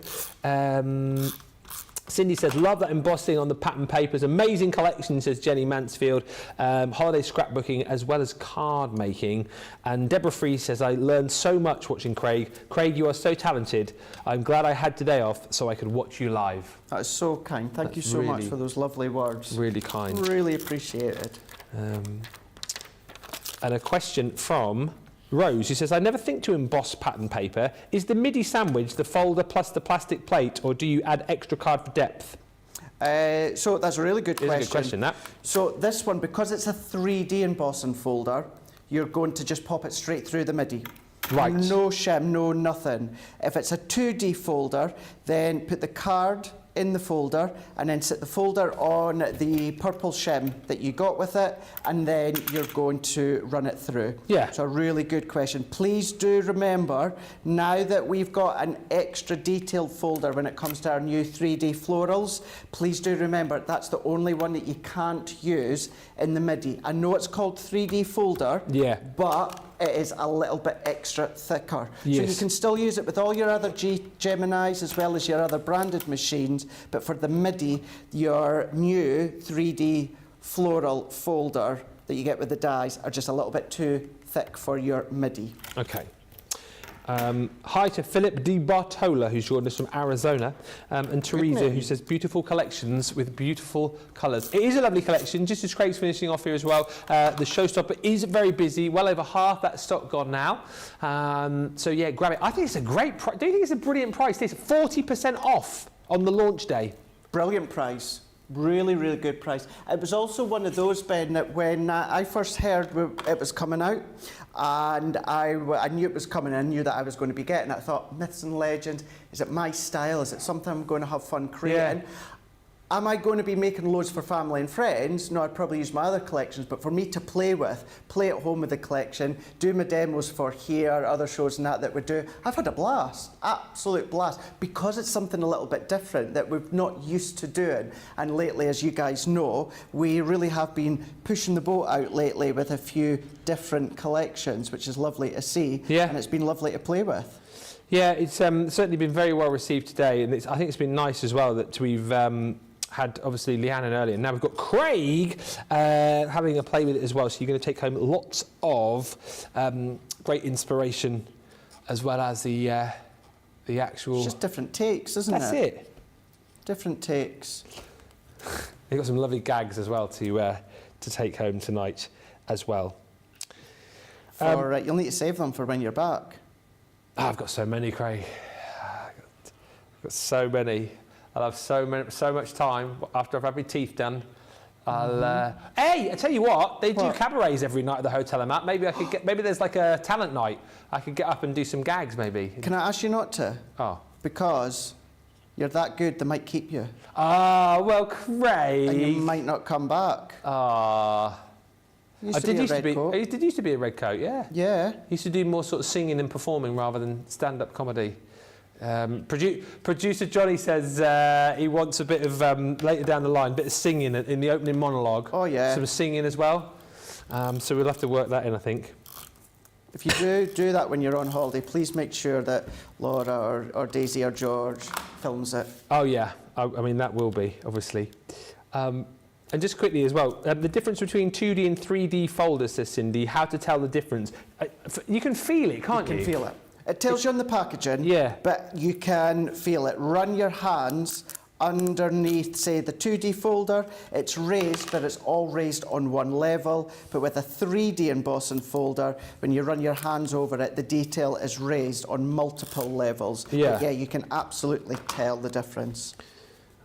Cindy says, love that embossing on the pattern papers. Amazing collection, says Jenny Mansfield. Holiday scrapbooking as well as card making. And Deborah Free says, I learned so much watching Craig. Craig, you are so talented. I'm glad I had today off so I could watch you live. That is so kind. Thank you so much for those lovely words. Really kind. Really appreciate it. And a question from Rose, who says, I never think to emboss pattern paper. Is the midi sandwich the folder plus the plastic plate, or do you add extra card for depth? So that's a really good question. It's a good question, that. So this one, because it's a 3D embossing folder, you're going to just pop it straight through the MIDI. Right. No shim, no nothing. If it's a 2D folder, then put the card in the folder and then sit the folder on the purple shim that you got with it, and then you're going to run it through. Yeah. So a really good question. Please do remember, now that we've got an extra detailed folder when it comes to our new 3D florals, please do remember that's the only one that you can't use in the MIDI. I know it's called 3D folder, yeah, but it is a little bit extra thicker. Yes. So you can still use it with all your other Geminis as well as your other branded machines, but for the MIDI, your new 3D floral folder that you get with the dies are just a little bit too thick for your MIDI. Okay. Hi to Philip D. Bartola, who's joined us from Arizona, and Teresa, who says beautiful collections with beautiful colours. It is a lovely collection, just as Craig's finishing off here as well. The Showstopper is very busy, well over half that stock gone now. So yeah, grab it. I think it's a great price. Do you think it's a brilliant price? It's 40% off on the launch day. Brilliant price. Really, really good price. It was also one of those, Ben, that when I first heard it was coming out, and I knew it was coming, I knew that I was going to be getting it. I thought, Myths and Legends, is it my style? Is it something I'm going to have fun creating? Yeah. Am I going to be making loads for family and friends? No, I'd probably use my other collections, but for me to play with, play at home with the collection, do my demos for here, other shows and that we do, I've had a blast, absolute blast, because it's something a little bit different that we're not used to doing. And lately, as you guys know, we really have been pushing the boat out lately with a few different collections, which is lovely to see, and it's been lovely to play with. Yeah, it's certainly been very well received today, and I think it's been nice as well that we've had obviously Leanne earlier. Now we've got Craig having a play with it as well. So you're going to take home lots of great inspiration, as well as the actual. It's just different takes, isn't it? That's it. Different takes. You've got some lovely gags as well to take home tonight, as well. You'll need to save them for when you're back. I've got so many, Craig. I've got so many. I'll have so much time after I've had my teeth done. Hey, I tell you what, they do cabarets every night at the hotel I'm at. Maybe I could get. Maybe there's like a talent night. I could get up and do some gags. Maybe. Can I ask you not to? Oh. because you're that good, they might keep you. Ah, well, Craig. And you might not come back. Ah. Used to be a red coat. I did used to be a red coat, yeah. Yeah. He used to do more sort of singing and performing rather than stand-up comedy. Producer Johnny says he wants a bit of, later down the line, a bit of singing in the opening monologue. Oh, yeah. Sort of singing as well. So we'll have to work that in, I think. If you do that when you're on holiday, please make sure that Laura or Daisy or George films it. Oh, yeah. I mean, that will be, obviously. And just quickly as well, the difference between 2D and 3D folders, says Cindy, how to tell the difference. You can feel it, can't you? You can feel it. It tells you on the packaging, yeah. But you can feel it. Run your hands underneath, say, the 2D folder. It's raised, but it's all raised on one level. But with a 3D embossing folder, when you run your hands over it, the detail is raised on multiple levels. Yeah. But yeah, you can absolutely tell the difference.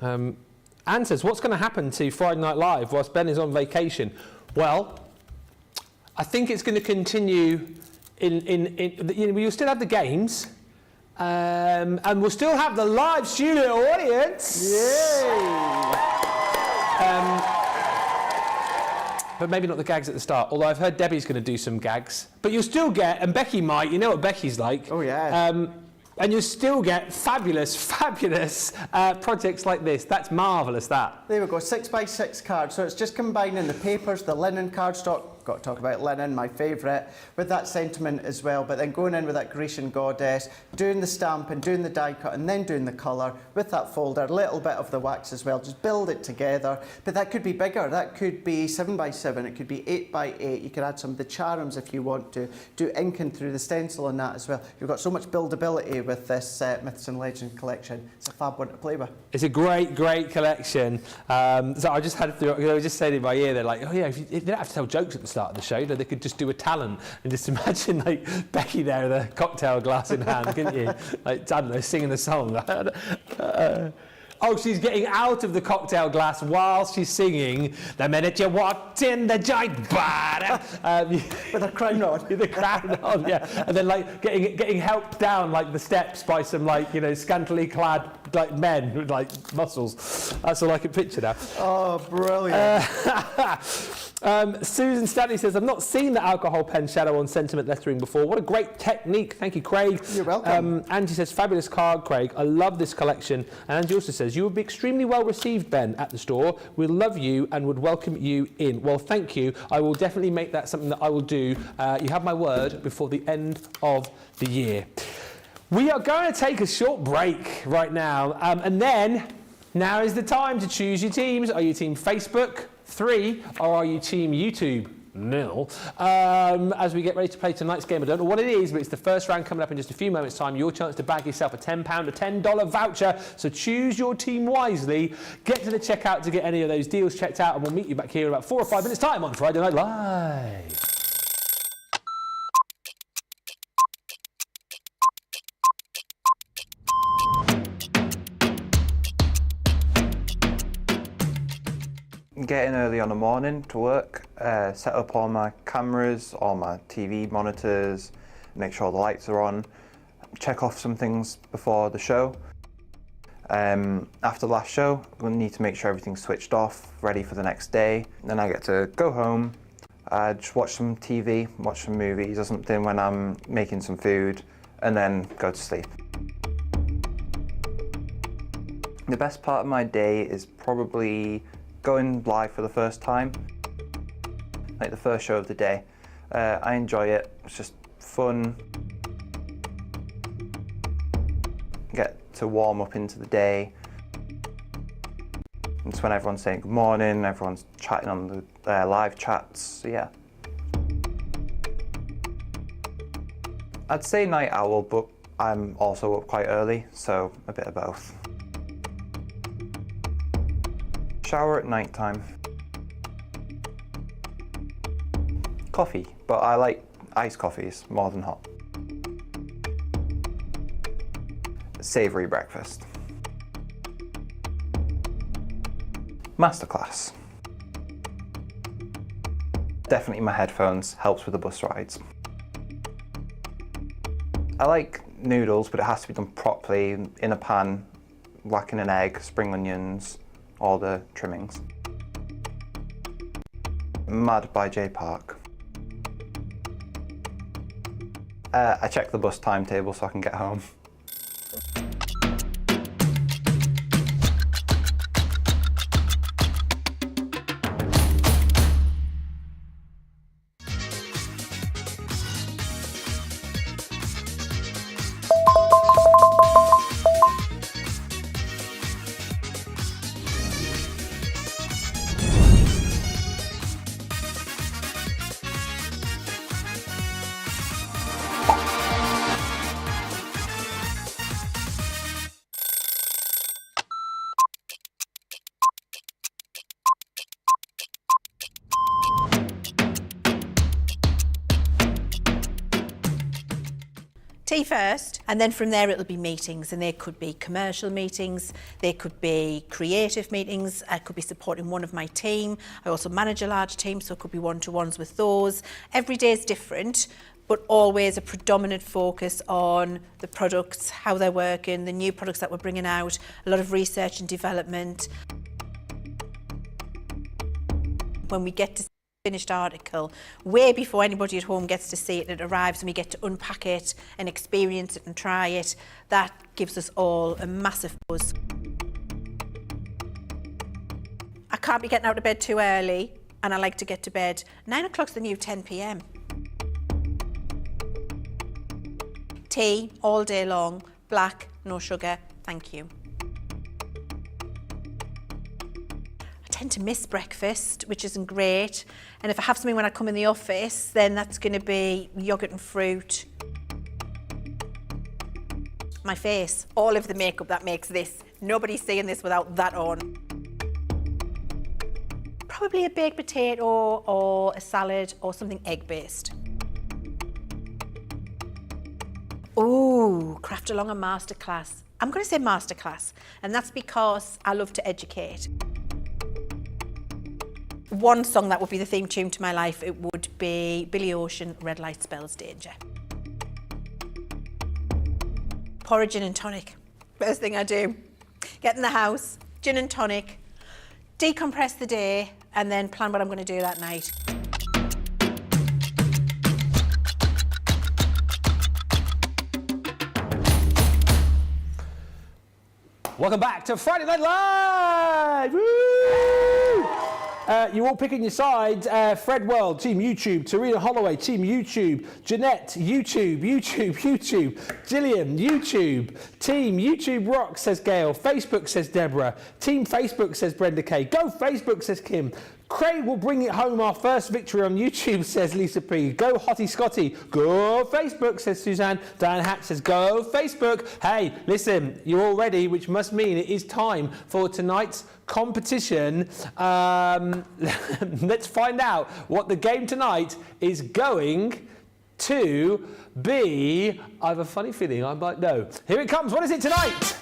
Anne says, what's going to happen to Friday Night Live whilst Ben is on vacation? Well, I think it's going to continue we'll still have the games, and we'll still have the live studio audience. Yay! But maybe not the gags at the start, although I've heard Debbie's going to do some gags. But you'll still get, and Becky might, you know what Becky's like. Oh, yeah. And you'll still get fabulous projects like this. That's marvellous, that. There we go, 6x6 cards. So it's just combining the papers, the linen cardstock, got to talk about linen, my favourite, with that sentiment as well, but then going in with that Grecian goddess, doing the stamp and doing the die cut and then doing the colour with that folder, a little bit of the wax as well, just build it together. But that could be bigger, that could be 7x7, it could be 8x8, you could add some of the charms if you want to, do inking through the stencil and that as well. You've got so much buildability with this Myths and Legends collection. It's a fab one to play with. It's a great collection. So I just had to, I was just saying in my ear, they're like, oh yeah, if you don't have to tell jokes at the start of the show, they could just do a talent and just imagine like Becky there with a cocktail glass in hand, couldn't you? Like, I don't know, singing the song. Oh, she's getting out of the cocktail glass while she's singing The Minute You Walked in the Giant Bar. With a crown on. With a crown on, yeah. And then like getting helped down like the steps by some like, you know, scantily clad like men with like muscles. That's all I can picture now. Oh, brilliant. Susan Stanley says, I've not seen the alcohol pen shadow on sentiment lettering before. What a great technique. Thank you, Craig. You're welcome. Angie says, fabulous card, Craig. I love this collection. And Angie also says, you would be extremely well received, Ben, at the store. We love you and would welcome you in. Well, thank you. I will definitely make that something that I will do. You have my word, before the end of the year. We are going to take a short break right now. And then, now is the time to choose your teams. Are you team Facebook? 3, or are you team YouTube? 0. As we get ready to play tonight's game, I don't know what it is, but it's the first round coming up in just a few moments' time. Your chance to bag yourself a £10 or $10 voucher. So choose your team wisely. Get to the checkout to get any of those deals checked out, and we'll meet you back here in about 4 or 5 minutes' time on Friday Night Live. Get in early on the morning to work, set up all my cameras, all my TV monitors, make sure the lights are on, check off some things before the show. After the last show, we'll need to make sure everything's switched off, ready for the next day. Then I get to go home, just watch some TV, watch some movies or something when I'm making some food, and then go to sleep. The best part of my day is probably going live for the first time, like the first show of the day. I enjoy it, it's just fun. Get to warm up into the day. It's when everyone's saying good morning, everyone's chatting on the live chats, so yeah. I'd say night owl, but I'm also up quite early, so a bit of both. Shower at night time. Coffee, but I like iced coffees more than hot. Savoury breakfast. Masterclass. Definitely my headphones, helps with the bus rides. I like noodles, but it has to be done properly in a pan, whacking an egg, spring onions, all the trimmings. Mad by J Park. I check the bus timetable so I can get home. Tea first, and then from there it'll be meetings, and they could be commercial meetings, they could be creative meetings, I could be supporting one of my team. I also manage a large team, so it could be one-to-ones with those. Every day is different, but always a predominant focus on the products, how they're working, the new products that we're bringing out, a lot of research and development. When we get to finished article, way before anybody at home gets to see it, it arrives and we get to unpack it and experience it and try it. That gives us all a massive buzz. I can't be getting out of bed too early, and I like to get to bed. 9 o'clock's the new 10 p.m. Tea all day long, black, no sugar, thank you. I tend to miss breakfast, which isn't great. And if I have something when I come in the office, then that's going to be yogurt and fruit. My face, all of the makeup that makes this. Nobody's seeing this without that on. Probably a baked potato or a salad or something egg-based. Ooh, craft along a masterclass. I'm going to say masterclass, and that's because I love to educate. One song that would be the theme tune to my life, it would be Billy Ocean, Red Light Spells Danger. Pour a gin and tonic. First thing I do. Get in the house, gin and tonic, decompress the day, and then plan what I'm going to do that night. Welcome back to Friday Night Live! Woo! You're all picking your sides. Fred World, Team YouTube. Tarina Holloway, Team YouTube. Jeanette, YouTube. Gillian, YouTube. Team YouTube rocks, says Gail. Facebook, says Deborah. Team Facebook, says Brenda Kay. Go Facebook, says Kim. Craig will bring it home, our first victory on YouTube, says Lisa P. Go Hottie Scotty. Go Facebook, says Suzanne. Diane Hatch says go Facebook. Hey, listen, you're all ready, which must mean it is time for tonight's competition. Let's find out what the game tonight is going to be. I have a funny feeling I might know. Here it comes. What is it tonight?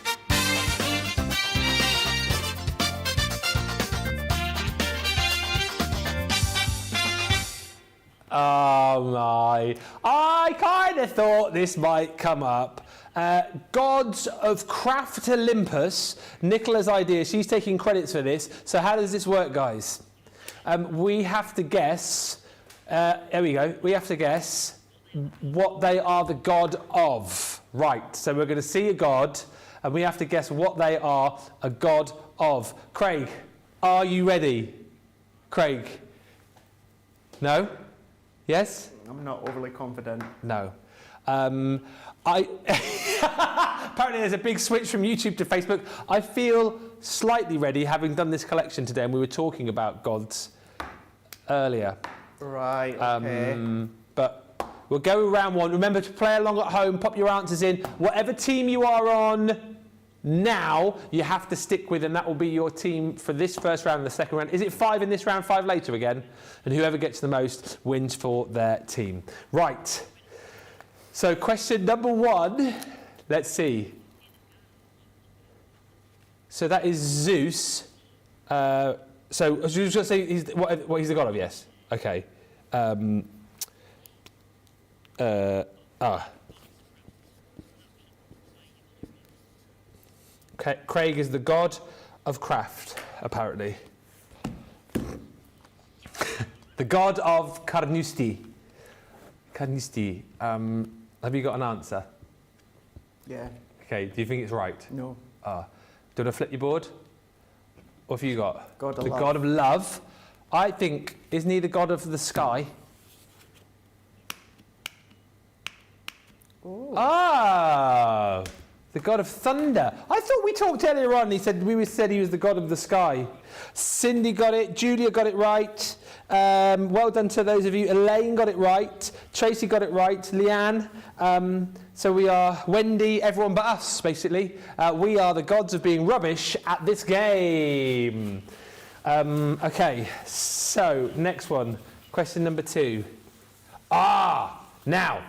Oh my, I kind of thought this might come up. Gods of Craft Olympus, Nicola's idea, she's taking credits for this. So how does this work, guys? We have to guess, there we go, we have to guess what they are the god of. Right, so we're going to see a god and we have to guess what they are a god of. Craig, are you ready? Craig? No? Yes? I'm not overly confident. No. Apparently there's a big switch from YouTube to Facebook. I feel slightly ready, having done this collection today, and we were talking about gods earlier. Right, okay. But we'll go around one. Remember to play along at home, pop your answers in. Whatever team you are on now, you have to stick with, and that will be your team for this first round and the second round. Is it 5 in this round, 5 later again? And whoever gets the most wins for their team. Right. So question number 1, let's see. So that is Zeus. So Zeus, just going to say he's the god of, yes. Okay. Craig is the god of craft, apparently. The god of carnoustie. Carnoustie. Have you got an answer? Yeah. Okay, do you think it's right? No. Do you want to flip your board? What have you got? God of the love. god of love. I think, isn't he the god of the sky? Ooh. Ah, the god of thunder. I thought we talked earlier on. We said he was the god of the sky. Cindy got it. Julia got it right. Well done to those of you. Elaine got it right. Tracy got it right. Leanne. So we are Wendy. Everyone but us, basically. We are the gods of being rubbish at this game. Okay. So next one. Question number 2. Now.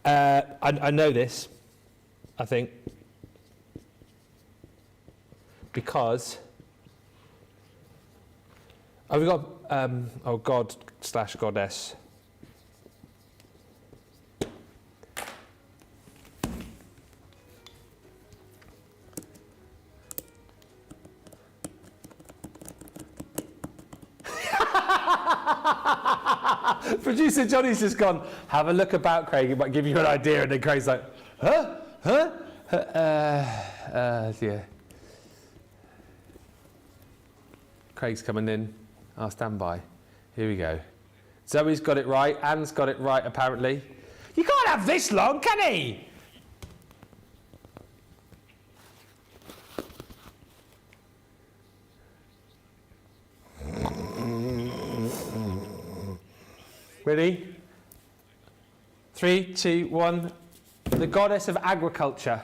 I know this, I think, because we got god/goddess. Producer Johnny's just gone, have a look about, Craig, it might give you an idea, and then Craig's like, yeah. Craig's coming in, I'll stand by. Here we go. Zoe's got it right, Anne's got it right, apparently. You can't have this long, can he? Ready? 3, 2, 1. The goddess of agriculture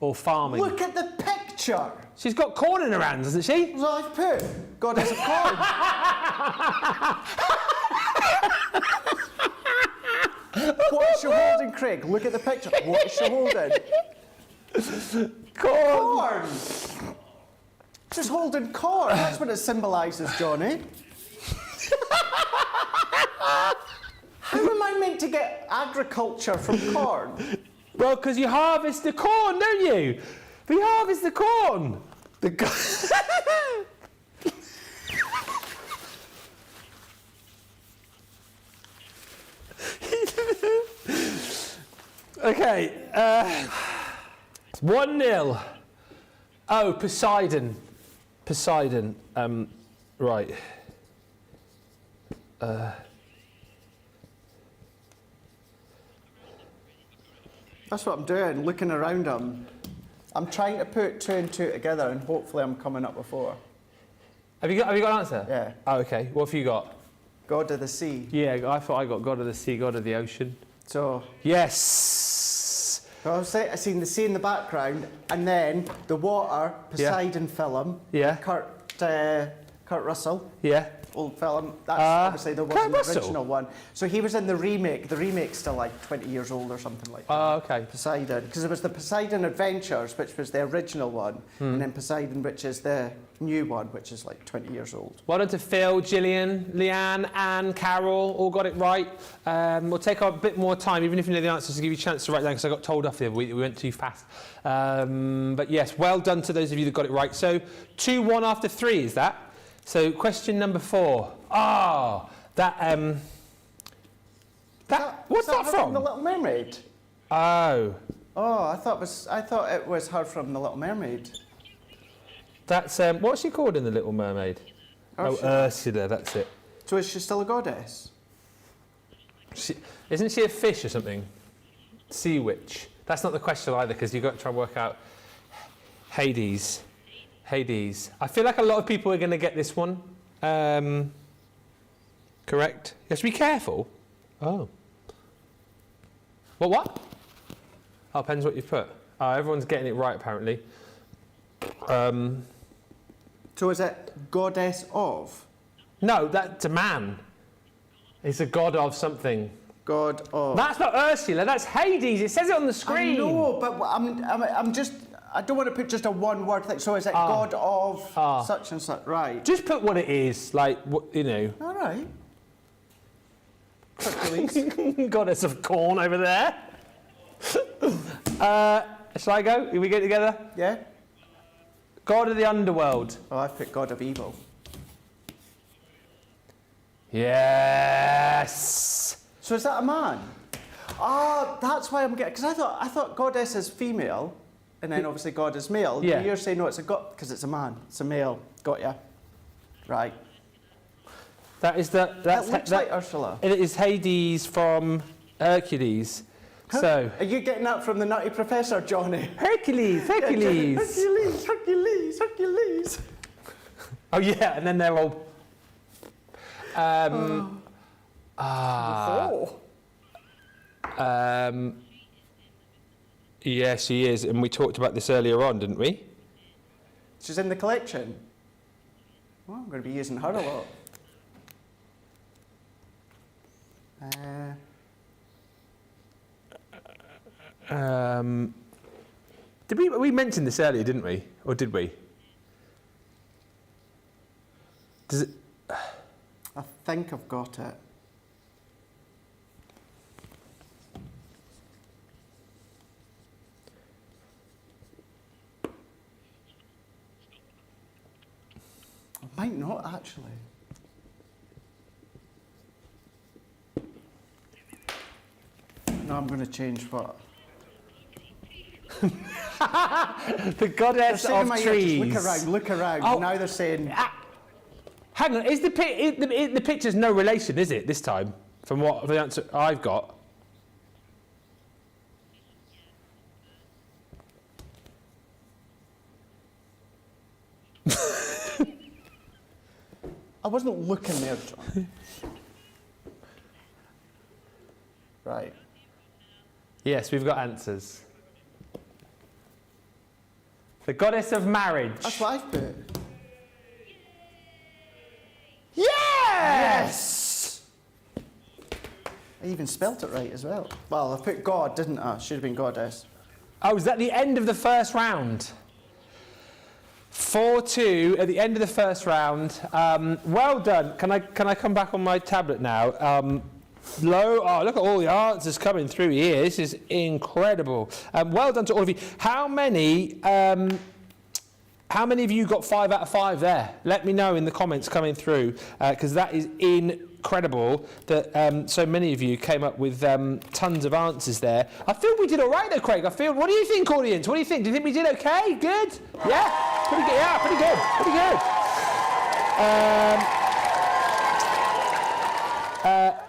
or farming. Look at the picture. She's got corn in her hands, hasn't she? What I've put. Goddess of corn. What is she holding, Craig? Look at the picture. What is she holding? Corn. She's holding corn. That's what it symbolises, Johnny. How am I meant to get agriculture from corn? Well, because you harvest the corn, don't you? We harvest the corn. Okay. 1-0. Oh, Poseidon. Right. That's what I'm doing, looking around him. I'm trying to put 2 and 2 together, and hopefully I'm coming up with 4. Have you got an answer? Yeah. Oh, okay. What have you got? God of the sea. Yeah, I thought I got God of the sea, God of the ocean. So, Yes. I seen the sea in the background, and then the water, Poseidon film. Yeah. Kurt Russell. Yeah. Old film. That's obviously the Kurt Russell? original one. So he was in the remake. The remake's still like 20 years old or something like that. Oh, okay. Poseidon, because it was the Poseidon Adventures, which was the original one, and then Poseidon, which is the new one, which is like 20 years old. Well done to Phil, Gillian, Leanne, Anne, Carol, all got it right. We'll take a bit more time, even if you know the answers, to give you a chance to write down, because I got told off the other week that we went too fast. But yes, well done to those of you that got it right. So 2-1 after 3, is that? So question number 4. What's that from? The Little Mermaid. Oh, Oh, I thought it was her from The Little Mermaid. that's what's she called in The Little Mermaid? Ursula. Oh, Ursula, that's it. So is she still a goddess? Isn't she a fish or something? Sea witch. That's not the question either, because you've got to try and work out Hades. I feel like a lot of people are going to get this one. Correct? You have to be careful. Oh. What? Oh, depends what you put. Oh, everyone's getting it right, apparently. So is it goddess of? No, that's a man. It's a god of something. God of. That's not Ursula, that's Hades. It says it on the screen. I know, but I'm just. I don't want to put just a one-word thing. So is it God of such and such? Right. Just put what it is, like, you know. All right. Hercules. Goddess of corn over there. Shall I go? Are we get together? Yeah? God of the underworld. Oh, I picked God of Evil. Yes. So is that a man? Ah, that's why I'm getting... Because I thought goddess is female, and then obviously God is male. Yeah. You're saying, no, it's a god... Because it's a man. It's a male. Got ya. Right. That is the... That looks like Ursula. It is Hades from Hercules. So... Are you getting that from the Nutty Professor, Johnny? Hercules. Hercules. Oh, yeah, and then they're all... Yeah, she is, and we talked about this earlier on, didn't we? She's in the collection. Well, I'm going to be using her a lot. Did we mention this earlier, didn't we? Or did we? Does it... I think I've got it. I might not actually. No, I'm going to change what? The goddess They're saying in of my ear, trees. just look around. Oh. Now they're saying... Hang on, is the picture's no relation, is it, this time? From what the answer I've got. I wasn't looking there, John. Right. Yes, we've got answers. The goddess of marriage. That's what I've put. Yes! I even spelt it right as well. Well, I put God, didn't I? Should have been goddess. Oh, was that the end of the first round? 4-2 at the end of the first round. Well done. Can I come back on my tablet now? Low. Oh, look at all the answers coming through here. This is incredible. Well done to all of you. How many of you got 5 out of 5 there? Let me know in the comments coming through, because that is incredible that so many of you came up with tons of answers there. I feel we did all right though, Craig. What do you think, audience? What do you think? Do you think we did okay? Good? Yeah? Pretty good. Yeah, pretty good. Pretty good.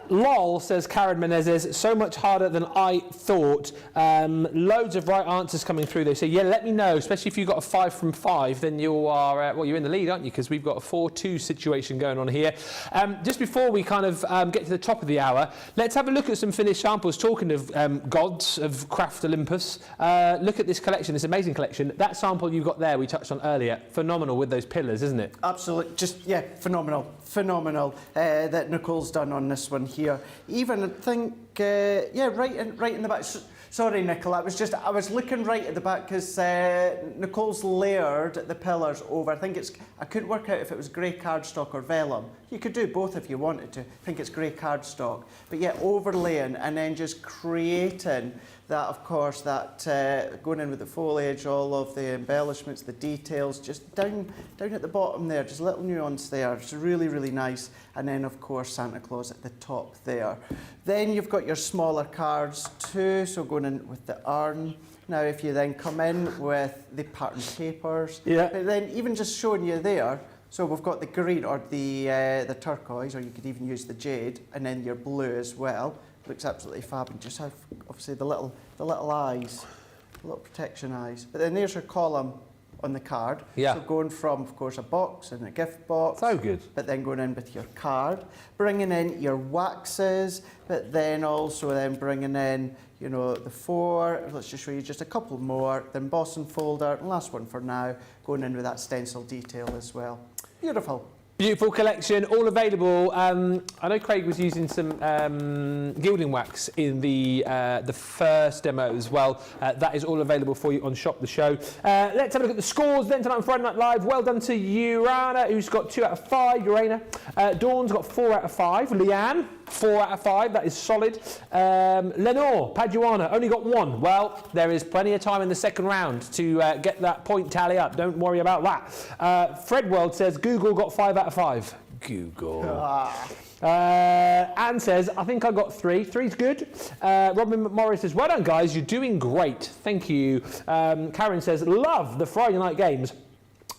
LOL, says Karen Menezes, so much harder than I thought. Loads of right answers coming through there. So yeah, let me know, especially if you've got a 5 from 5, then you are, well, you're in the lead, aren't you? Because we've got a 4-2 situation going on here. Just before we kind of get to the top of the hour, let's have a look at some finished samples. Talking of gods of Craft Olympus, look at this collection, this amazing collection. That sample you got there, we touched on earlier, phenomenal with those pillars, isn't it? Absolutely. Just, yeah, phenomenal. Phenomenal that Nicole's done on this one here. Even I think, yeah, right in the back. Sorry, Nicola, I was looking right at the back because Nicole's layered the pillars over. I couldn't work out if it was grey cardstock or vellum. You could do both if you wanted to. I think it's grey cardstock. But yeah, overlaying and then just creating that, of course, that going in with the foliage, all of the embellishments, the details, just down at the bottom there, just a little nuance there. It's really, really nice. And then, of course, Santa Claus at the top there. Then you've got your smaller cards too, so going in with the urn. Now, if you then come in with the pattern papers, yeah. But then even just showing you there, so we've got the green or the turquoise, or you could even use the jade, and then your blue as well. Looks absolutely fab, and just have obviously the little eyes, the little protection eyes. But then there's your column on the card. Yeah. So going from, of course, a box and a gift box. So good. But then going in with your card, bringing in your waxes, but then also then bringing in, you know, the 4. Let's just show you just a couple more. The embossing folder, and last one for now, going in with that stencil detail as well. Beautiful. Beautiful collection, all available. I know Craig was using some gilding wax in the first demo as well. That is all available for you on Shop the Show. Let's have a look at the scores then tonight on Friday Night Live. Well done to Urana, who's got 2 out of 5. Urana. Dawn's got 4 out of 5. Leanne, 4 out of 5. That is solid. Lenore Paduana only got 1. Well, there is plenty of time in the second round to get that point tally up. Don't worry about that. Fred World says Google got 5 out of 5. Google. Anne says, I think I got 3. 3's good. Robin McMorris says, well done, guys. You're doing great. Thank you. Karen says, love the Friday night games.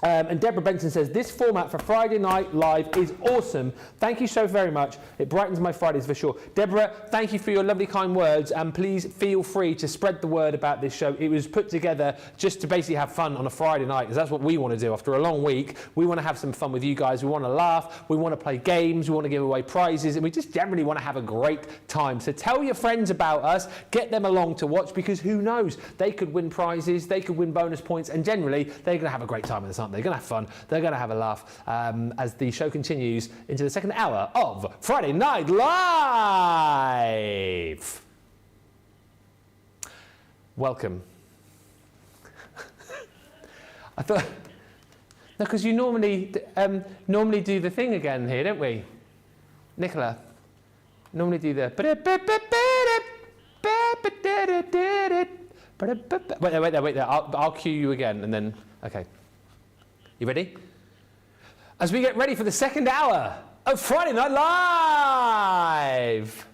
And Deborah Benson says, this format for Friday Night Live is awesome. Thank you so very much. It brightens my Fridays for sure. Deborah, thank you for your lovely kind words, and please feel free to spread the word about this show. It was put together just to basically have fun on a Friday night, because that's what we want to do. After a long week, we want to have some fun with you guys. We want to laugh. We want to play games. We want to give away prizes, and we just generally want to have a great time. So tell your friends about us. Get them along to watch, because who knows? They could win prizes. They could win bonus points, and generally, they're going to have a great time with us, aren't they? They're going to have fun. They're going to have a laugh as the show continues into the second hour of Friday Night Live. Welcome. I thought, no, because you normally do the thing again here, don't we, Nicola? Normally do the. Wait there. I'll cue you again, and then okay. You ready? As we get ready for the second hour of Friday Night Live.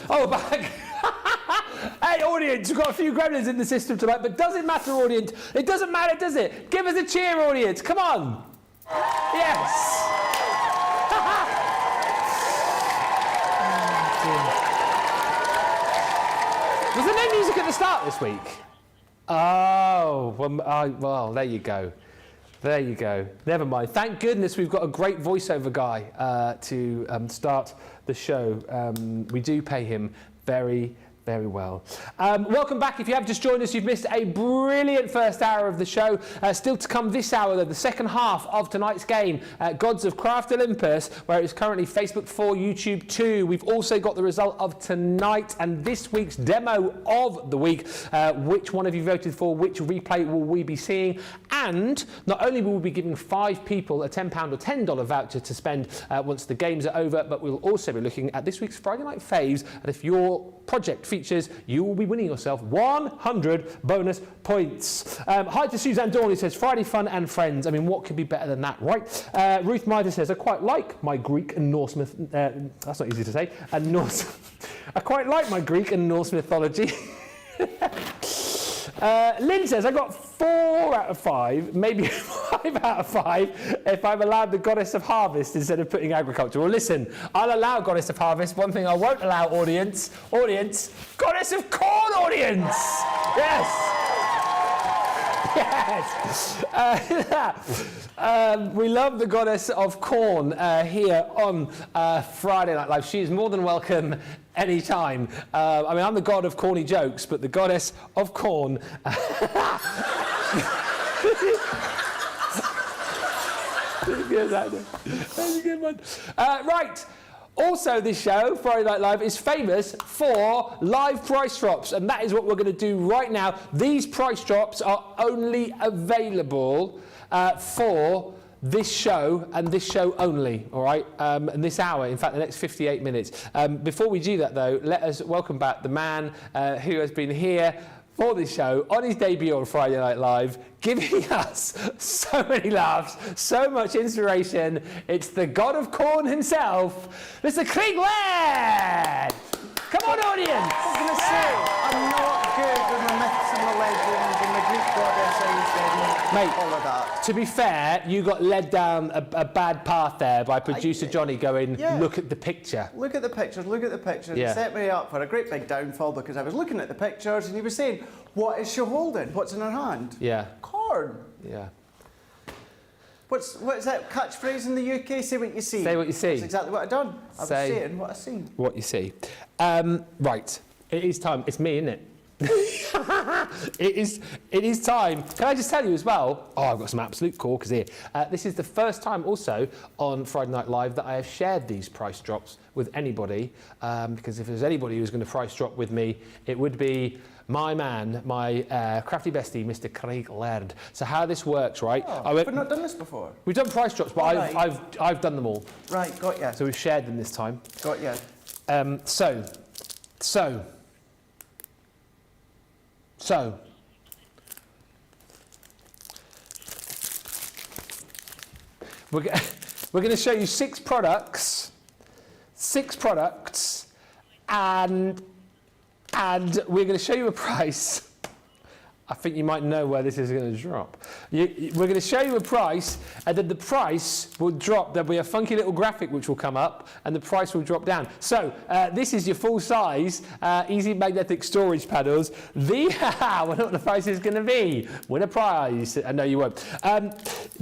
Oh, back. Hey, audience, we've got a few gremlins in the system tonight, but does it matter, audience? It doesn't matter, does it? Give us a cheer, audience. Come on. Yes. Was there no music at the start this week? Oh, well, there you go. There you go. Never mind. Thank goodness we've got a great voiceover guy to start the show. We do pay him very well. Welcome back. If you have just joined us, you've missed a brilliant first hour of the show. Still to come this hour, though, the second half of tonight's game, Gods of Craft Olympus, where it's currently Facebook 4, YouTube 2. We've also got the result of tonight and this week's demo of the week. Which one have you voted for? Which replay will we be seeing? And not only will we be giving 5 people a £10 or $10 voucher to spend once the games are over, but we'll also be looking at this week's Friday Night Faves. And if your project features, you will be winning yourself 100 bonus points. Hi to Suzanne Dawn, who says, Friday fun and friends. I mean, what could be better than that, right? Ruth Mitre says, I quite like my Greek and Norse that's not easy to say. And Norse. I quite like my Greek and Norse mythology. Lynn says, I got 4 out of 5, maybe 5 out of 5 if I'm allowed the Goddess of Harvest instead of putting agriculture. Well, listen, I'll allow Goddess of Harvest. One thing I won't allow, audience, Goddess of Corn, audience! Yes! We love the Goddess of Corn here on Friday Night Live. She is more than welcome anytime. I mean, I'm the god of corny jokes, but the Goddess of Corn. That's a good one. Right. Also, this show, Friday Night Live, is famous for live price drops, and that is what we're going to do right now. These price drops are only available for this show and this show only, all right? And this hour, in fact, the next 58 minutes. Before we do that, though, let us welcome back the man who has been here for this show on his debut on Friday Night Live, giving us so many laughs, so much inspiration. It's the god of corn himself, Mr. Craig Laird. Come on, audience. I was going to say, I'm not good with my myths and my legends and the Greek goddesses and Mate, all of that. To be fair, you got led down a bad path there by producer Johnny going, look at the picture. Look at the pictures, look at the pictures. Yeah. It set me up for a great big downfall because I was looking at the pictures and he was saying, what is she holding? What's in her hand? Yeah. Corn. Yeah. What's that catchphrase in the UK? Say what you see. Say what you see. That's exactly what I've done. I was Say saying what I seen. What you see. Right. It is time. It's me, isn't it? It is time. Can I just tell you as well? Oh, I've got some absolute corkers here. This is the first time also on Friday Night Live that I have shared these price drops with anybody. Because if there's anybody who's going to price drop with me, it would be my man, my crafty bestie, Mr. Craig Laird. So how this works, right? We've not done this before. We've done price drops, but I've done them all. Right, got ya. So we've shared them this time. Got ya. So, we're going to show you 6 products, and we're going to show you a price. I think you might know where this is going to drop. We're going to show you a price, and then the price will drop. There'll be a funky little graphic which will come up, and the price will drop down. So this is your full size easy magnetic storage panels. I wonder what the price is going to be. Win a prize. No, you won't.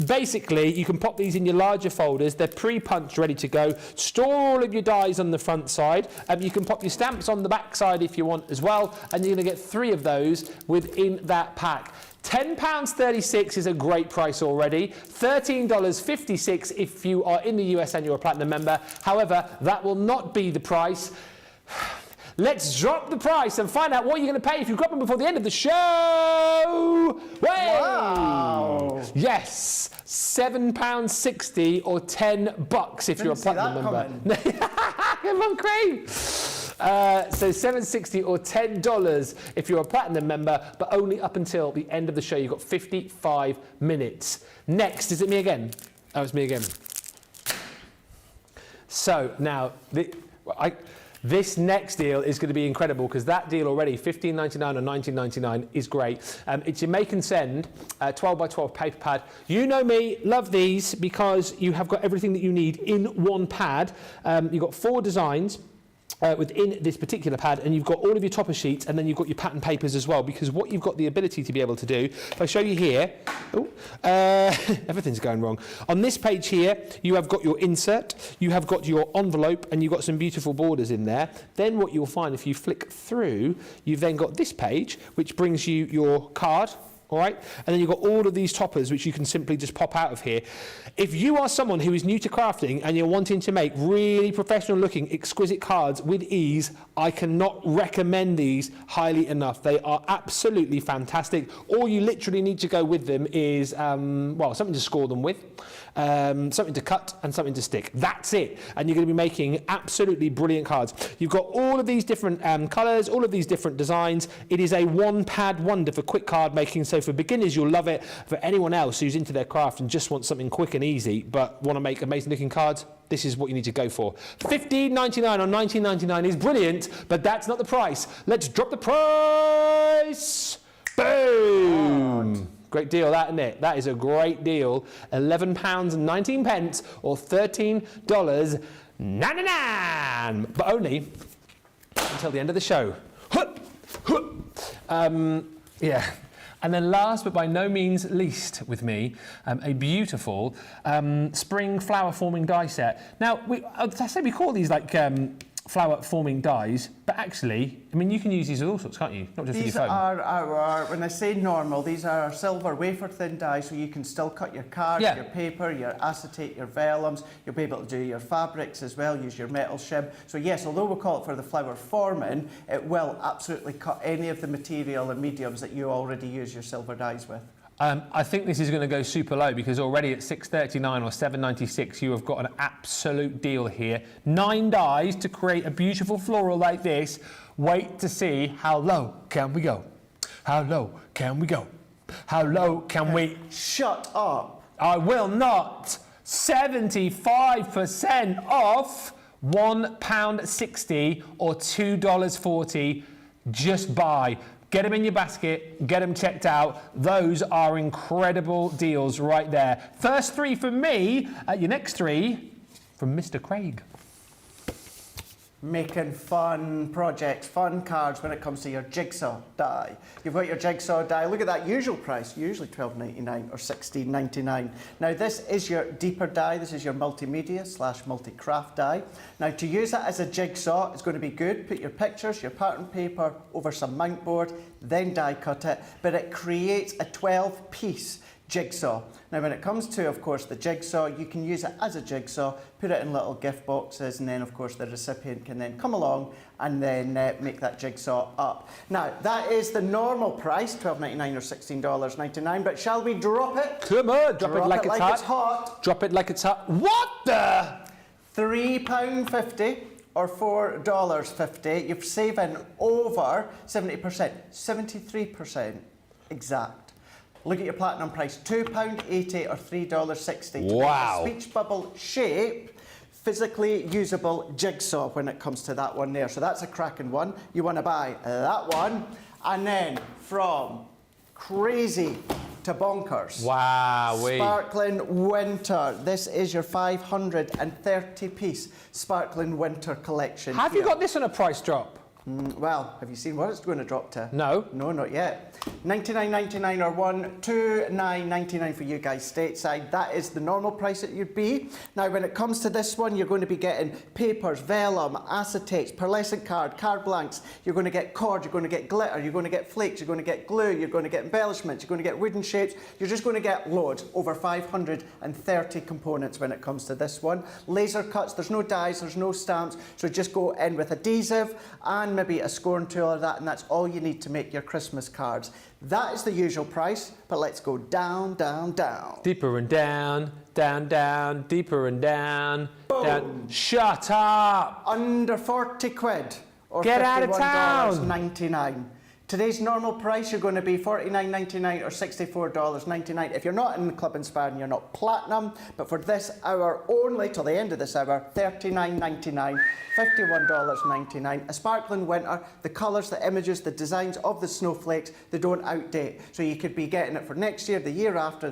Basically, you can pop these in your larger folders. They're pre-punched, ready to go. Store all of your dies on the front side. You can pop your stamps on the back side if you want as well, and you're going to get 3 of those within that pack. £10.36 is a great price already. $13.56 if you are in the US and you're a Platinum member. However, that will not be the price. Let's drop the price and find out what you're going to pay if you got them before the end of the show. Wow! Yes, £7.60 or $10 if you're a Platinum member. Come on, Craig. So $7.60 or $10 if you're a Platinum member, but only up until the end of the show. You've got 55 minutes. Next, is it me again? Oh, it's me again. So now, this next deal is going to be incredible because that deal already, $15.99 or $19.99, is great. It's your make and send 12 by 12 paper pad. You know me, love these because you have got everything that you need in one pad. You've got 4 designs within this particular pad, and you've got all of your topper sheets, and then you've got your pattern papers as well, because what you've got the ability to be able to do, if I show you here, everything's going wrong. On this page here, you have got your insert, you have got your envelope, and you've got some beautiful borders in there. Then what you'll find if you flick through, you've then got this page, which brings you your card. All right, and then you've got all of these toppers which you can simply just pop out of here. If you are someone who is new to crafting and you're wanting to make really professional looking exquisite cards with ease, I cannot recommend these highly enough. They are absolutely fantastic. All you literally need to go with them is well, something to score them with, something to cut and something to stick. That's it, and you're going to be making absolutely brilliant cards. You've got all of these different colours, all of these different designs. It is a one pad wonder for quick card making. So for beginners, you'll love it. For anyone else who's into their craft and just wants something quick and easy, but want to make amazing looking cards, this is what you need to go for. $15.99 or $19.99 is brilliant, but that's not the price. Let's drop the price. Boom. God. Great deal, that, isn't it? That is a great deal. £11.19 or $13.99, but only until the end of the show. Yeah. And then last, but by no means least with me, a beautiful spring flower forming die set. Now, I say we call these like flower forming dies, but actually, I mean, you can use these with all sorts, can't you? Not just with your phone. These are our, when I say normal, these are our silver wafer thin dies, so you can still cut your cards, your paper, your acetate, your vellums. You'll be able to do your fabrics as well, use your metal shim. So yes, although we call it for the flower forming, it will absolutely cut any of the material and mediums that you already use your silver dies with. I think this is going to go super low because already at $6.39 or $7.96 you have got an absolute deal here. 9 dies to create a beautiful floral like this. Wait to see how low can we go. How low can we go? How low can we? Shut up. I will not. 75% off, £1.60 or $2.40. Just buy. Get them in your basket, get them checked out. Those are incredible deals right there. First 3 from me, your next 3 from Mr. Craig. making fun projects, fun cards when it comes to your jigsaw die. You've got your jigsaw die. Look at that usual price, usually $12.99 or $16.99. Now this is your deeper die. This is your multimedia / multi-craft die. Now to use it as a jigsaw, it's going to be good. Put your pictures, your pattern paper over some mount board, then die cut it. But it creates a 12-piece jigsaw. Now when it comes to, of course, the jigsaw, you can use it as a jigsaw, put it in little gift boxes, and then of course the recipient can then come along and then make that jigsaw up. Now that is the normal price, $12.99 or $16.99, but shall we drop it? Come on, drop it like it's hot. Drop it like it's hot. What the? £3.50 or $4.50. You're saving over 70%, 73% exact. Look at your platinum price, £2.80 or $3.60. Wow. Speech bubble shape, physically usable jigsaw when it comes to that one there. So that's a cracking one. You want to buy that one. And then from crazy to bonkers. Wow. Sparkling Winter. This is your 530-piece Sparkling Winter collection. Have you got this on a price drop? Well, have you seen what it's going to drop to? No. No, not yet. $99.99 or $129.99 for you guys stateside. That is the normal price that you'd be. Now, when it comes to this one, you're going to be getting papers, vellum, acetates, pearlescent card blanks. You're going to get cord, you're going to get glitter, you're going to get flakes, you're going to get glue, you're going to get embellishments, you're going to get wooden shapes. You're just going to get loads, over 530 components when it comes to this one. Laser cuts, there's no dies, there's no stamps, so just go in with adhesive and maybe a scoring tool or that, and that's all you need to make your Christmas cards. That is the usual price, but let's go down, down, down. Deeper and down, down, down, deeper and down, Boom. down. Shut up! Under 40 quid or Get out of town. $51.99. Today's normal price, you're going to be $49.99 or $64.99. If you're not in Club Inspired and you're not platinum, but for this hour only, till the end of this hour, $39.99, $51.99. A sparkling winter, the colours, the images, the designs of the snowflakes, they don't outdate. So you could be getting it for next year, the year after,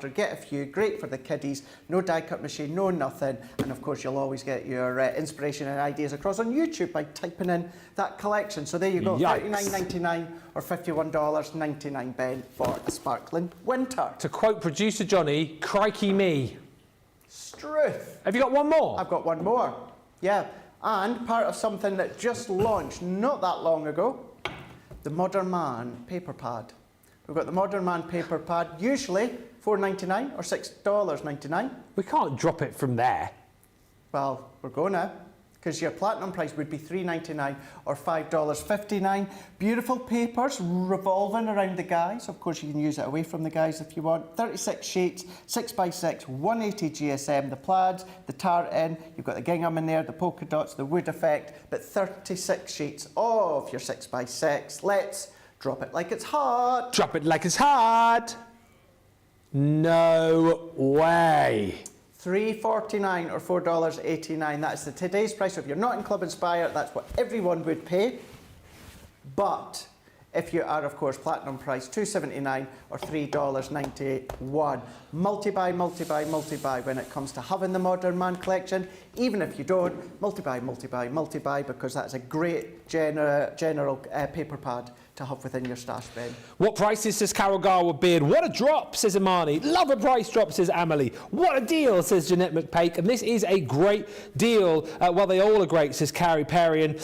get a few, great for the kiddies, no die cut machine, no nothing. And of course, you'll always get your inspiration and ideas across on YouTube by typing in that collection. So there you go, $39.99 or $51.99, Ben, for a sparkling winter. To quote producer Johnny, crikey me. Struth. Have you got one more? I've got one more, yeah. And part of something that just launched not that long ago, the Modern Man paper pad. We've got the Modern Man paper pad, usually $4.99 or $6.99. We can't drop it from there. Well, we're going now, because your platinum price would be $3.99 or $5.59. Beautiful papers revolving around the guys. Of course, you can use it away from the guys if you want. 36 sheets, 6x6, 180 GSM, the plaids, the tartan, you've got the gingham in there, the polka dots, the wood effect, but 36 sheets of your 6x6. Let's drop it like it's hot. Drop it like it's hot. No way. $3.49 or $4.89. That's the today's price. So if you're not in Club Inspire, that's what everyone would pay. But if you are, of course, platinum price, $2.79 or $3.91. Multi-buy, multi-buy, multi-buy when it comes to having the Modern Man collection. Even if you don't, multi-buy, multi-buy, multi-buy, because that's a great general paper pad to have within your stash bin. What prices, says Carol Garwood Beard. What a drop, says Imani. Love a price drop, says Amelie. What a deal, says Jeanette McPake. And this is a great deal. Well, they all are great, says Carrie Perrion.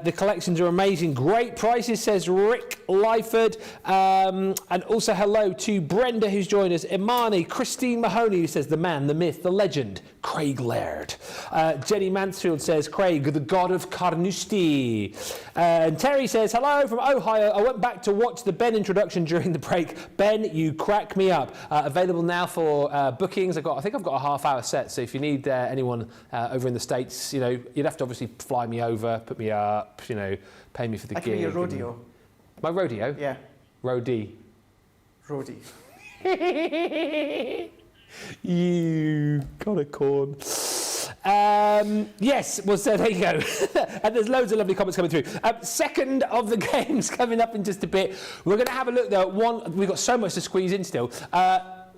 The collections are amazing. Great prices, says Rick Lyford. And also hello to Brenda, who's joined us. Imani, Christine Mahoney, who says the man, the myth, the legend, Craig Laird. Jenny Mansfield says, Craig, the god of Carnoustie. And Terry says, hello from Ohio. I went back to watch the Ben introduction during the break. Ben, you crack me up. Available now for bookings. I think I've got a half-hour set, so if you need anyone over in the States, you know, you'd have to obviously fly me over, put me up, you know, pay me for the gig. I can be your rodeo. My rodeo? Yeah. Roadie. Roadie. You got a corn. Yes, well, so there you go. And there's loads of lovely comments coming through. Second of the games coming up in just a bit. We're going to have a look though at one. We've got so much to squeeze in still.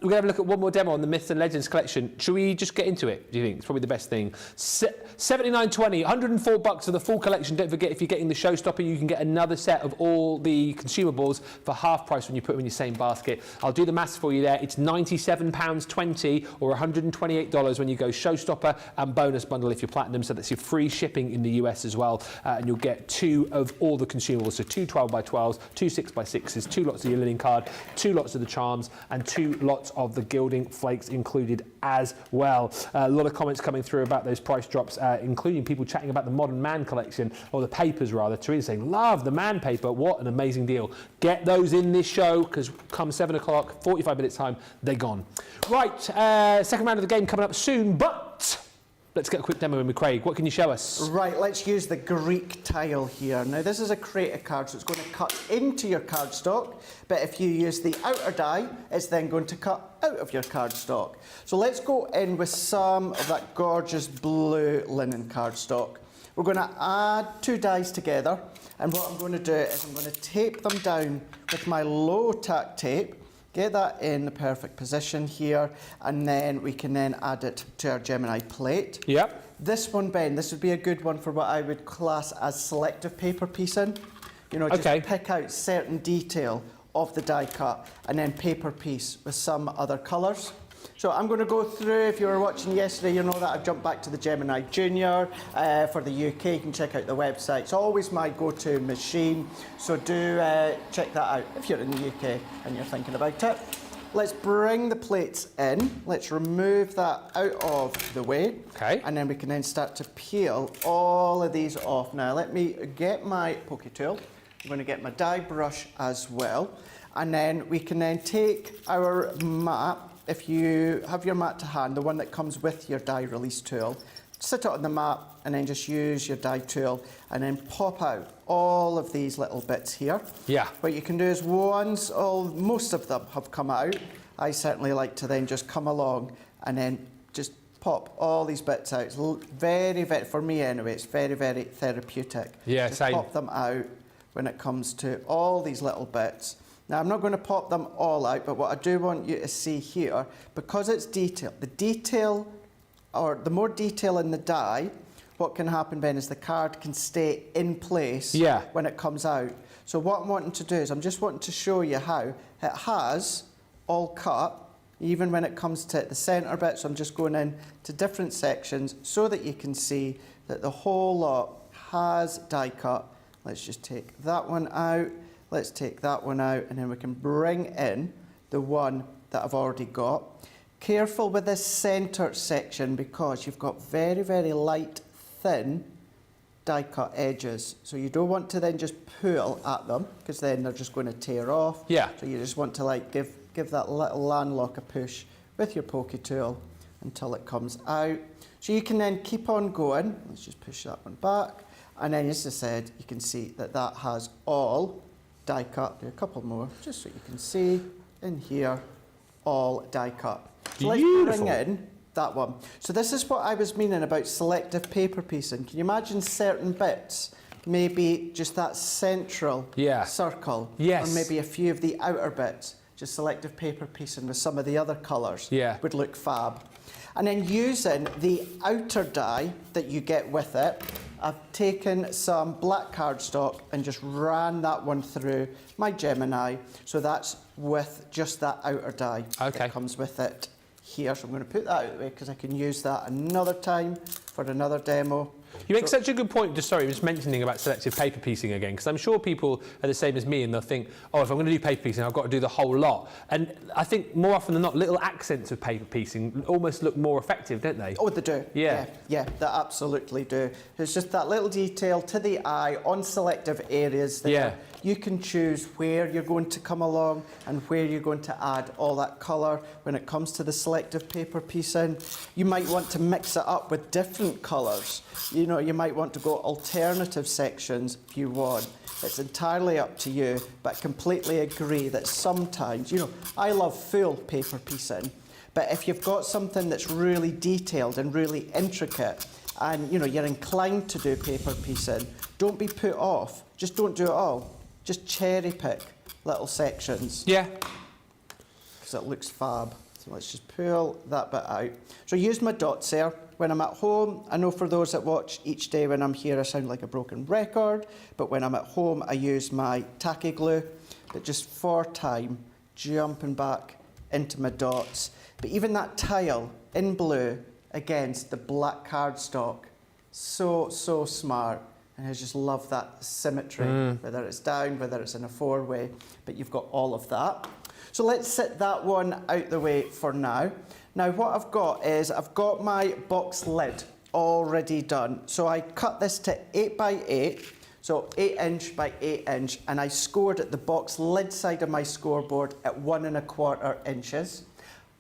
we're going to have a look at one more demo on the Myths and Legends collection. Should we just get into it, do you think? It's probably the best thing. $79.20, $104 for the full collection. Don't forget, if you're getting the Showstopper, you can get another set of all the consumables for half price when you put them in your same basket. I'll do the maths for you there. It's £97.20 or $128 when you go Showstopper and bonus bundle if you're platinum. So that's your free shipping in the US as well. And you'll get 2 of all the consumables. So 2 12x12s, 2 6x6s, 2 lots of your linen card, 2 lots of the charms, and 2 lots of the gilding flakes included as well. A lot of comments coming through about those price drops, including people chatting about the Modern Man collection, or the papers rather. Teresa saying, love the Man paper, what an amazing deal. Get those in this show, because come 7 o'clock, 45 minutes time, they're gone. Right, second round of the game coming up soon, but let's get a quick demo with Craig. What can you show us? Right, let's use the Greek tile here. Now, this is a crate of cards, so it's going to cut into your cardstock, but if you use the outer die, it's then going to cut out of your cardstock. So let's go in with some of that gorgeous blue linen cardstock. We're going to add 2 dies together, and what I'm going to do is I'm going to tape them down with my low tack tape. Get that in the perfect position here, and then we can then add it to our Gemini plate. Yep. This one, Ben, this would be a good one for what I would class as selective paper piecing. You know, just pick out certain detail of the die cut and then paper piece with some other colours. So I'm going to go through, if you were watching yesterday, you know that I've jumped back to the Gemini Junior for the UK. You can check out the website. It's always my go-to machine, so do check that out if you're in the UK and you're thinking about it. Let's bring the plates in. Let's remove that out of the way. Okay. And then we can then start to peel all of these off. Now let me get my pokey tool. I'm going to get my die brush as well. And then we can then take our mat. If you have your mat to hand, the one that comes with your die release tool, sit it on the mat and then just use your die tool and then pop out all of these little bits here. Yeah. What you can do is most of them have come out. I certainly like to then just come along and then just pop all these bits out. It's very, very, for me anyway, it's very, very therapeutic. Yeah, just same. pop them out when it comes to all these little bits. Now, I'm not going to pop them all out, but what I do want you to see here, because it's detail, the more detail in the die, what can happen, Ben, is the card can stay in place when it comes out. So what I'm wanting to do is I'm just wanting to show you how it has all cut, even when it comes to the centre bit. So I'm just going in to different sections so that you can see that the whole lot has die cut. Let's just take that one out. Let's take that one out, and then we can bring in the one that I've already got. Careful with this centre section because you've got very, very light, thin die cut edges. So you don't want to then just pull at them because then they're just going to tear off. Yeah. So you just want to like give that little landlock a push with your pokey tool until it comes out. So you can then keep on going. Let's just push that one back. And then, as I said, you can see that that has all die cut. Do a couple more, just so you can see in here, all die cut. So let's bring in that one. So this is what I was meaning about selective paper piecing. Can you imagine certain bits, maybe just that central circle, or maybe a few of the outer bits, just selective paper piecing with some of the other colours would look fab. And then using the outer die that you get with it, I've taken some black cardstock and just ran that one through my Gemini. So that's with just that outer die that comes with it here. So I'm going to put that out of the way because I can use that another time for another demo. You make such a good point, just mentioning about selective paper piecing again, because I'm sure people are the same as me and they'll think, oh, if I'm going to do paper piecing, I've got to do the whole lot. And I think more often than not, little accents of paper piecing almost look more effective, don't they? Oh, they do. Yeah, they absolutely do. It's just that little detail to the eye on selective areas there. You can choose where you're going to come along and where you're going to add all that colour. When it comes to the selective paper piecing, you might want to mix it up with different colours. You know, you might want to go alternative sections if you want. It's entirely up to you, but I completely agree that sometimes, you know, I love full paper piecing, but if you've got something that's really detailed and really intricate and, you know, you're inclined to do paper piecing, don't be put off. Just don't do it all. Just cherry pick little sections. Yeah. Because it looks fab. So let's just pull that bit out. So I use my dots there. When I'm at home, I know for those that watch each day when I'm here, I sound like a broken record, but when I'm at home, I use my tacky glue, but just for time, jumping back into my dots. But even that tile in blue against the black cardstock, so smart. And I just love that symmetry, whether it's down, whether it's in a four-way, but you've got all of that. So let's set that one out the way for now. Now what I've got is, I've got my box lid already done. So I cut this to 8 by 8, so 8 inch by 8 inch, and I scored at the box lid side of my scoreboard at 1 1/4 inches.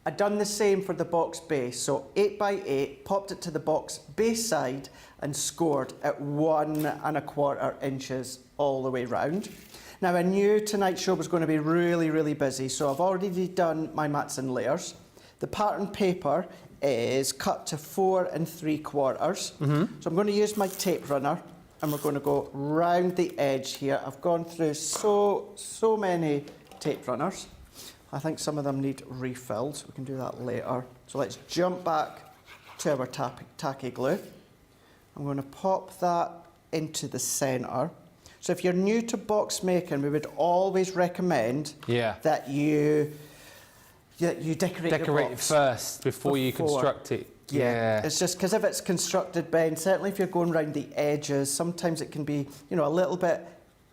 I've done the same for the box base, so 8 by 8, popped it to the box base side and scored at 1 1/4 inches all the way round. Now I knew tonight's show was going to be really busy, so I've already done my mats and layers. The pattern paper is cut to 4 3/4. So I'm going to use my tape runner and we're going to go round the edge here. I've gone through so many tape runners. I think some of them need refilled, so we can do that later. So let's jump back to our tacky glue. I'm going to pop that into the centre. So if you're new to box making, we would always recommend that you decorate your box it first before you construct it. Yeah, it's just because if it's constructed, Ben, certainly if you're going around the edges, sometimes it can be, you know, a little bit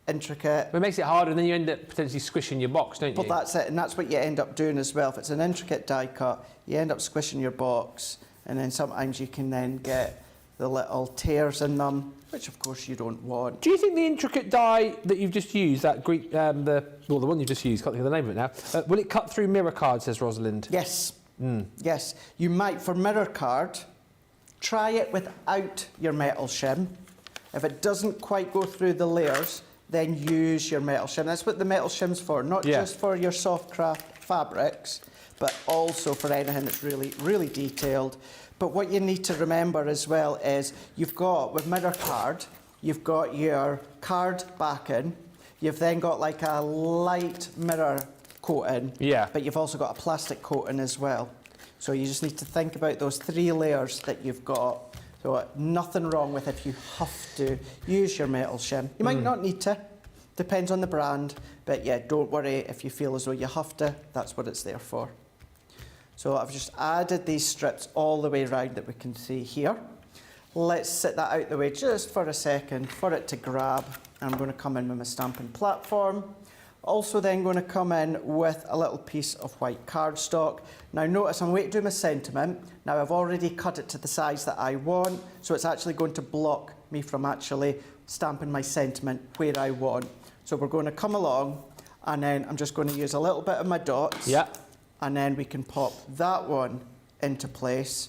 intricate. But it makes it harder, and then you end up potentially squishing your box, don't you? But that's it, and that's what you end up doing as well. If it's an intricate die cut, you end up squishing your box, and then sometimes you can then get the little tears in them, which of course you don't want. Do you think the intricate die that you've just used, that Greek, the one you've just used, can't think of the name of it now, will it cut through mirror card, says Rosalind? Yes. Yes. You might, for mirror card, try it without your metal shim. If it doesn't quite go through the layers, then use your metal shim. That's what the metal shim's for, not just for your soft craft fabrics, but also for anything that's really detailed. But what you need to remember as well is you've got, with mirror card, you've got your card backing, you've then got like a light mirror coating, but you've also got a plastic coating as well. So you just need to think about those 3 layers that you've got. So nothing wrong with if you have to use your metal shim. You might not need to, depends on the brand, but yeah, don't worry if you feel as though you have to, that's what it's there for. So I've just added these strips all the way around that we can see here. Let's set that out the way just for a second for it to grab. I'm going to come in with my stamping platform. Also then going to come in with a little piece of white cardstock. Now notice I'm waiting to do my sentiment. Now I've already cut it to the size that I want, so it's actually going to block me from actually stamping my sentiment where I want. So we're going to come along and then I'm just going to use a little bit of my dots. And then we can pop that one into place.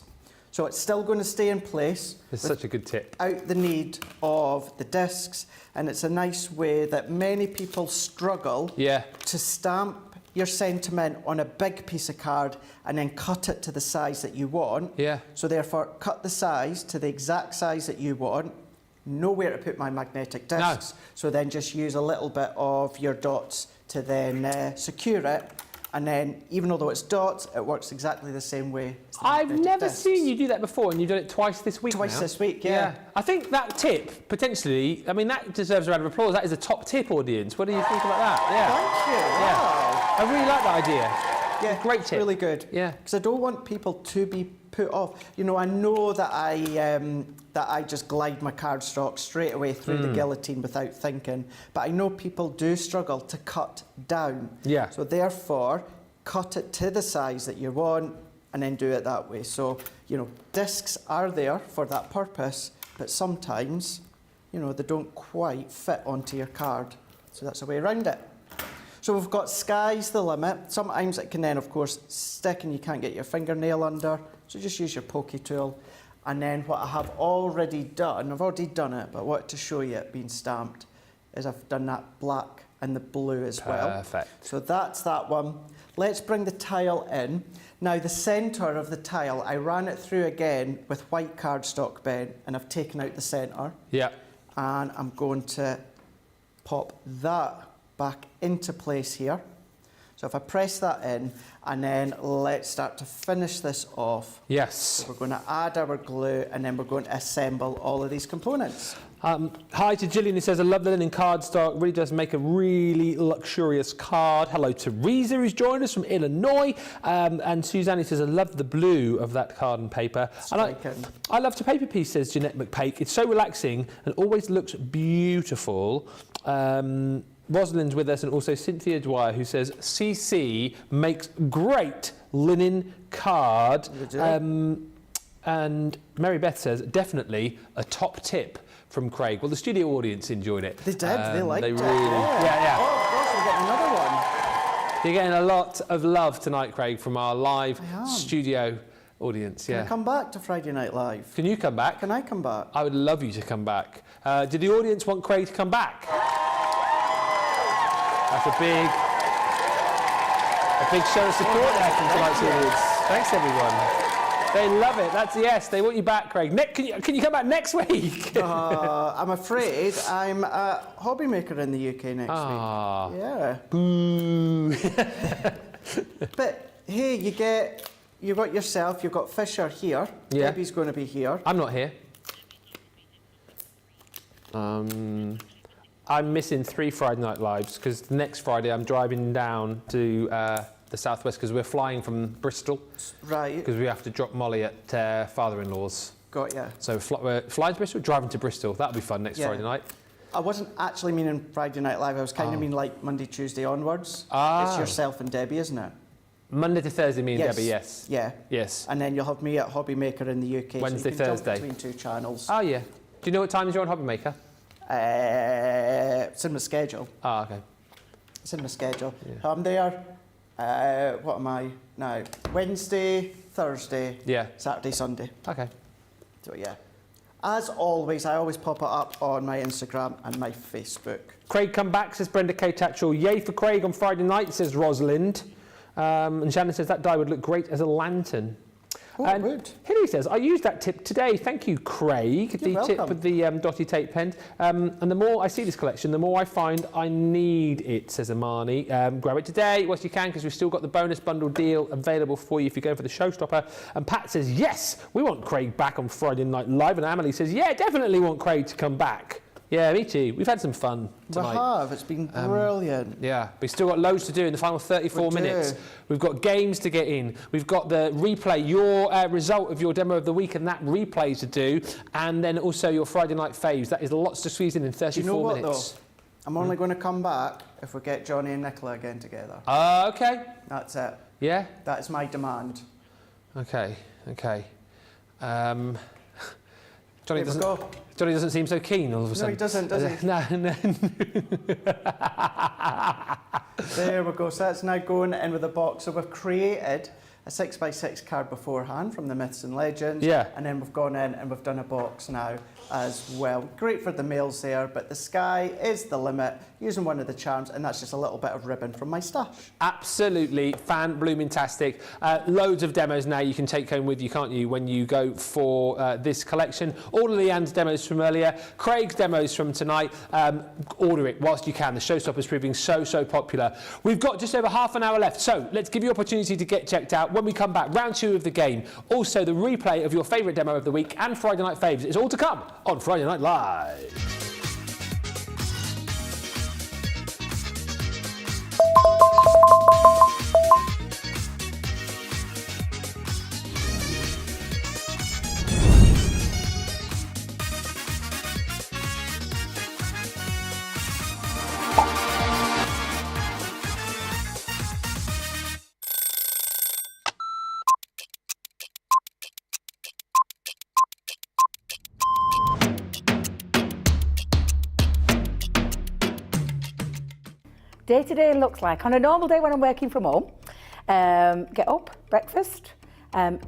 So it's still going to stay in place. It's such a good tip. Without the need of the discs. And it's a nice way that many people struggle to stamp your sentiment on a big piece of card and then cut it to the size that you want. So therefore, cut the size to the exact size that you want. Nowhere to put my magnetic discs. So then just use a little bit of your dots to then secure it. And then, even though it's dots, it works exactly the same way. I've never seen you do that before, and you've done it twice this week. Twice this week, yeah. I think that tip, potentially, I mean, that deserves a round of applause. That is a top tip, audience. What do you think about that? Thank you. Wow. I really like that idea. Yeah, great tip. Really good. Yeah. Because I don't want people to be put off. You know, I know that I just glide my cardstock straight away through the guillotine without thinking, but I know people do struggle to cut down. So therefore, cut it to the size that you want and then do it that way. So, you know, discs are there for that purpose, but sometimes, you know, they don't quite fit onto your card. So that's a way around it. So we've got sky's the limit. Sometimes it can then, of course, stick and you can't get your fingernail under. So just use your pokey tool. And then what I have already done, I've already done it, but I wanted to show you it being stamped, is I've done that black and the blue as well. Perfect. So that's that one. Let's bring the tile in. Now the centre of the tile, I ran it through again with white cardstock, Ben, and I've taken out the centre. And I'm going to pop that back into place here. So if I press that in, and then let's start to finish this off. Yes. We're going to add our glue, and then we're going to assemble all of these components. Hi to Gillian, who says, I love the linen cardstock. Really does make a really luxurious card. Hello to Teresa, who's joined us from Illinois. And Suzanne, who says, I love the blue of that card and paper. And I love to paper piece, says Jeanette McPake. It's so relaxing and always looks beautiful. Rosalind's with us, and also Cynthia Dwyer, who says, CC makes great linen card. And Mary Beth says, definitely a top tip from Craig. Well, the studio audience enjoyed it. They did, they liked it. Really, yeah. Oh, of course, we're getting another one. You're getting a lot of love tonight, Craig, from our live studio audience. Can I come back to Friday Night Live? Can you come back? Can I come back? I would love you to come back. Did the audience want Craig to come back? That's a big show of support there from tonight's audience. Thanks, everyone. They love it. That's a yes. They want you back, Craig. Nick, can you come back next week? I'm afraid I'm a hobby maker in the UK next week. Yeah. Boo. But hey, you've got yourself. You've got Fisher here. Yeah. Debbie's going to be here. I'm not here. I'm missing 3 Friday Night Lives because next Friday I'm driving down to the southwest because we're flying from Bristol. Right. Because we have to drop Molly at father-in-law's. Got ya. So we're flying to Bristol, driving to Bristol. That'll be fun next Friday night. I wasn't actually meaning Friday Night Live. I was kind of meaning like Monday, Tuesday onwards. Ah. It's yourself and Debbie, isn't it? Monday to Thursday, me and Debbie, yes. Yeah. Yes. And then you'll have me at Hobby Maker in the UK. Wednesday, so you can Thursday. Jump between 2 channels. Oh, yeah. Do you know what times you're on Hobby Maker? It's in my schedule. Ah, okay. It's in my schedule. Yeah. I'm there. What am I now? Wednesday, Thursday, Saturday, Sunday. Okay. So yeah. As always, I always pop it up on my Instagram and my Facebook. Craig come back, says Brenda K. Tatchell. Yay for Craig on Friday night, says Rosalind. And Shannon says that die would look great as a lantern. Oh, and good. Hilary says, I used that tip today. Thank you, Craig. You're welcome. Tip with the dotty tape pen. And the more I see this collection, the more I find I need it, says Amani. Grab it today, whilst you can, because we've still got the bonus bundle deal available for you if you're going for the Showstopper. And Pat says, yes, we want Craig back on Friday Night Live. And Amelie says, yeah, definitely want Craig to come back. Yeah, me too. We've had some fun tonight. We have. It's been brilliant. Yeah, we've still got loads to do in the final 34 minutes. We've got games to get in. We've got the replay, your result of your demo of the week and that replay to do. And then also your Friday night faves. That is lots to squeeze in 34 Do you know what, minutes. though? I'm only going to come back if we get Johnny and Nicola again together. Okay. That's it. Yeah? That is my demand. Okay, okay. Johnny doesn't seem so keen all of a sudden. No, he doesn't, does he? No. There we go. So that's now going in with the box. So we've created a 6x6 card beforehand from the Myths and Legends. Yeah. And then we've gone in and we've done a box now as well. Great for the males there, but the sky is the limit using one of the charms, and that's just a little bit of ribbon from my stash. Absolutely fan-bloomin-tastic. Loads of demos now you can take home with you, can't you, when you go for this collection. All of Leanne's demos from earlier, Craig's demos from tonight. Order it whilst you can. The Showstopper is proving so popular. We've got just over half an hour left, so let's give you opportunity to get checked out. When we come back, round 2 of the game. Also, the replay of your favourite demo of the week and Friday Night Faves. It's all to come on Friday Night Live. Day to day looks like, on a normal day when I'm working from home, get up, breakfast,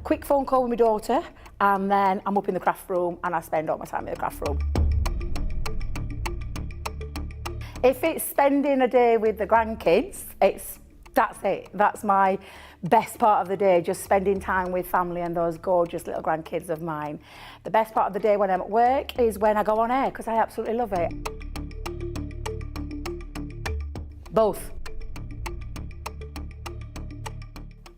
quick phone call with my daughter, and then I'm up in the craft room and I spend all my time in the craft room. If it's spending a day with the grandkids, that's it. That's my best part of the day, just spending time with family and those gorgeous little grandkids of mine. The best part of the day when I'm at work is when I go on air, because I absolutely love it. Both.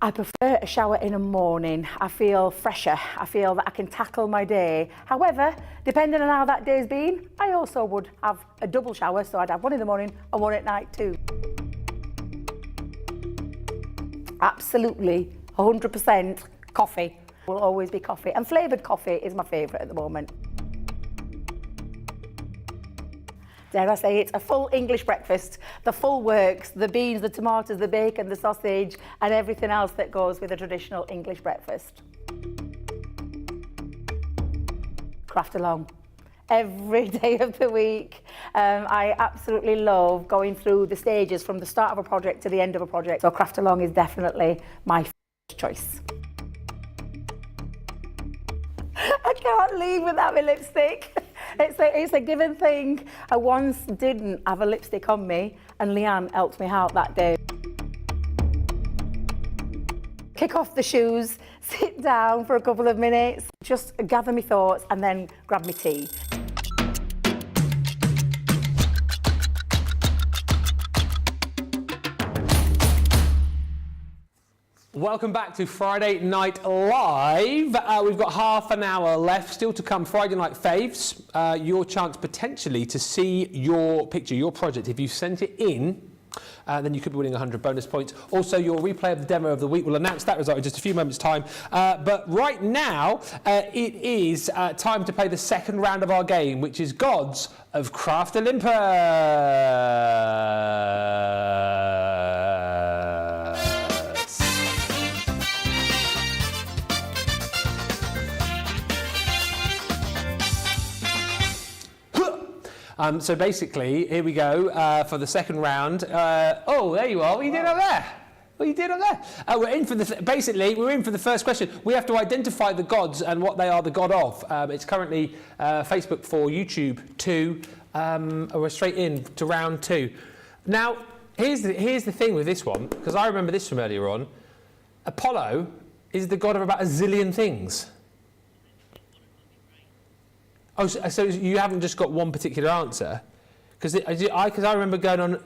I prefer a shower in the morning. I feel fresher. I feel that I can tackle my day. However, depending on how that day's been, I also would have a double shower, so I'd have one in the morning and one at night too. Absolutely, 100% coffee. Will always be coffee, and flavoured coffee is my favourite at the moment. Dare I say, it's a full English breakfast, the full works, the beans, the tomatoes, the bacon, the sausage, and everything else that goes with a traditional English breakfast. Craft along. Every day of the week. I absolutely love going through the stages from the start of a project to the end of a project. So craft along is definitely my first choice. I can't leave without my lipstick. It's a given thing. I once didn't have a lipstick on me and Leanne helped me out that day. Kick off the shoes, sit down for a couple of minutes, just gather my thoughts and then grab my tea. Welcome back to Friday Night Live. We've got half an hour left still to come. Friday Night Faves, your chance potentially to see your picture, your project. If you sent it in, then you could be winning 100 bonus points. Also, your replay of the demo of the week. We'll announce that result in just a few moments' time. But right now, it is time to play the second round of our game, which is Gods of Craft Olympus. So basically, here we go for the second round. Oh, there you are. What are you doing up there? What are you doing up there? We're in for the first question. We have to identify the gods and what they are the god of. It's currently Facebook 4, YouTube 2. We're straight in to round 2. Now, here's the thing with this one, because I remember this from earlier on. Apollo is the god of about a zillion things. Oh, so you haven't just got one particular answer? Because I remember going on...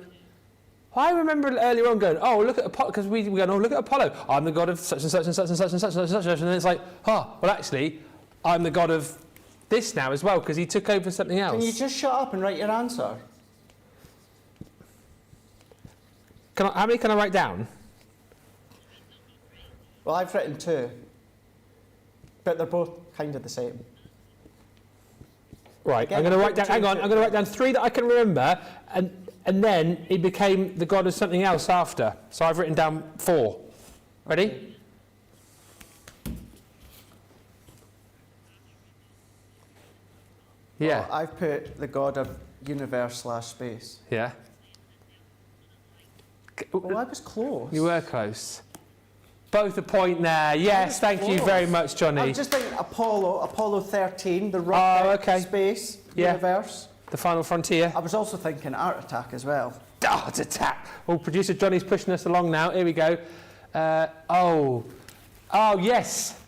I remember earlier on going, oh, look at Apollo, because we were going, oh, look at Apollo. I'm the god of such and such and such and such and such and such. And then it's like, oh, well, actually, I'm the god of this now as well, because he took over something else. Can you just shut up and write your answer? How many can I write down? Well, I've written 2. But they're both kind of the same. Right, Again, I'm going to write down. Hang on, I'm going to write down 3 that I can remember, and then he became the god of something else after. So I've written down 4. Ready? Yeah. Well, I've put the god of universe/space. Yeah. Well, I was close. You were close. Both a point there. Yes, thank you very much, Johnny. I was just thinking Apollo 13, the rocket, space, universe. The final frontier. I was also thinking Art Attack as well. Art Attack. Oh, producer Johnny's pushing us along now. Here we go. Oh, yes.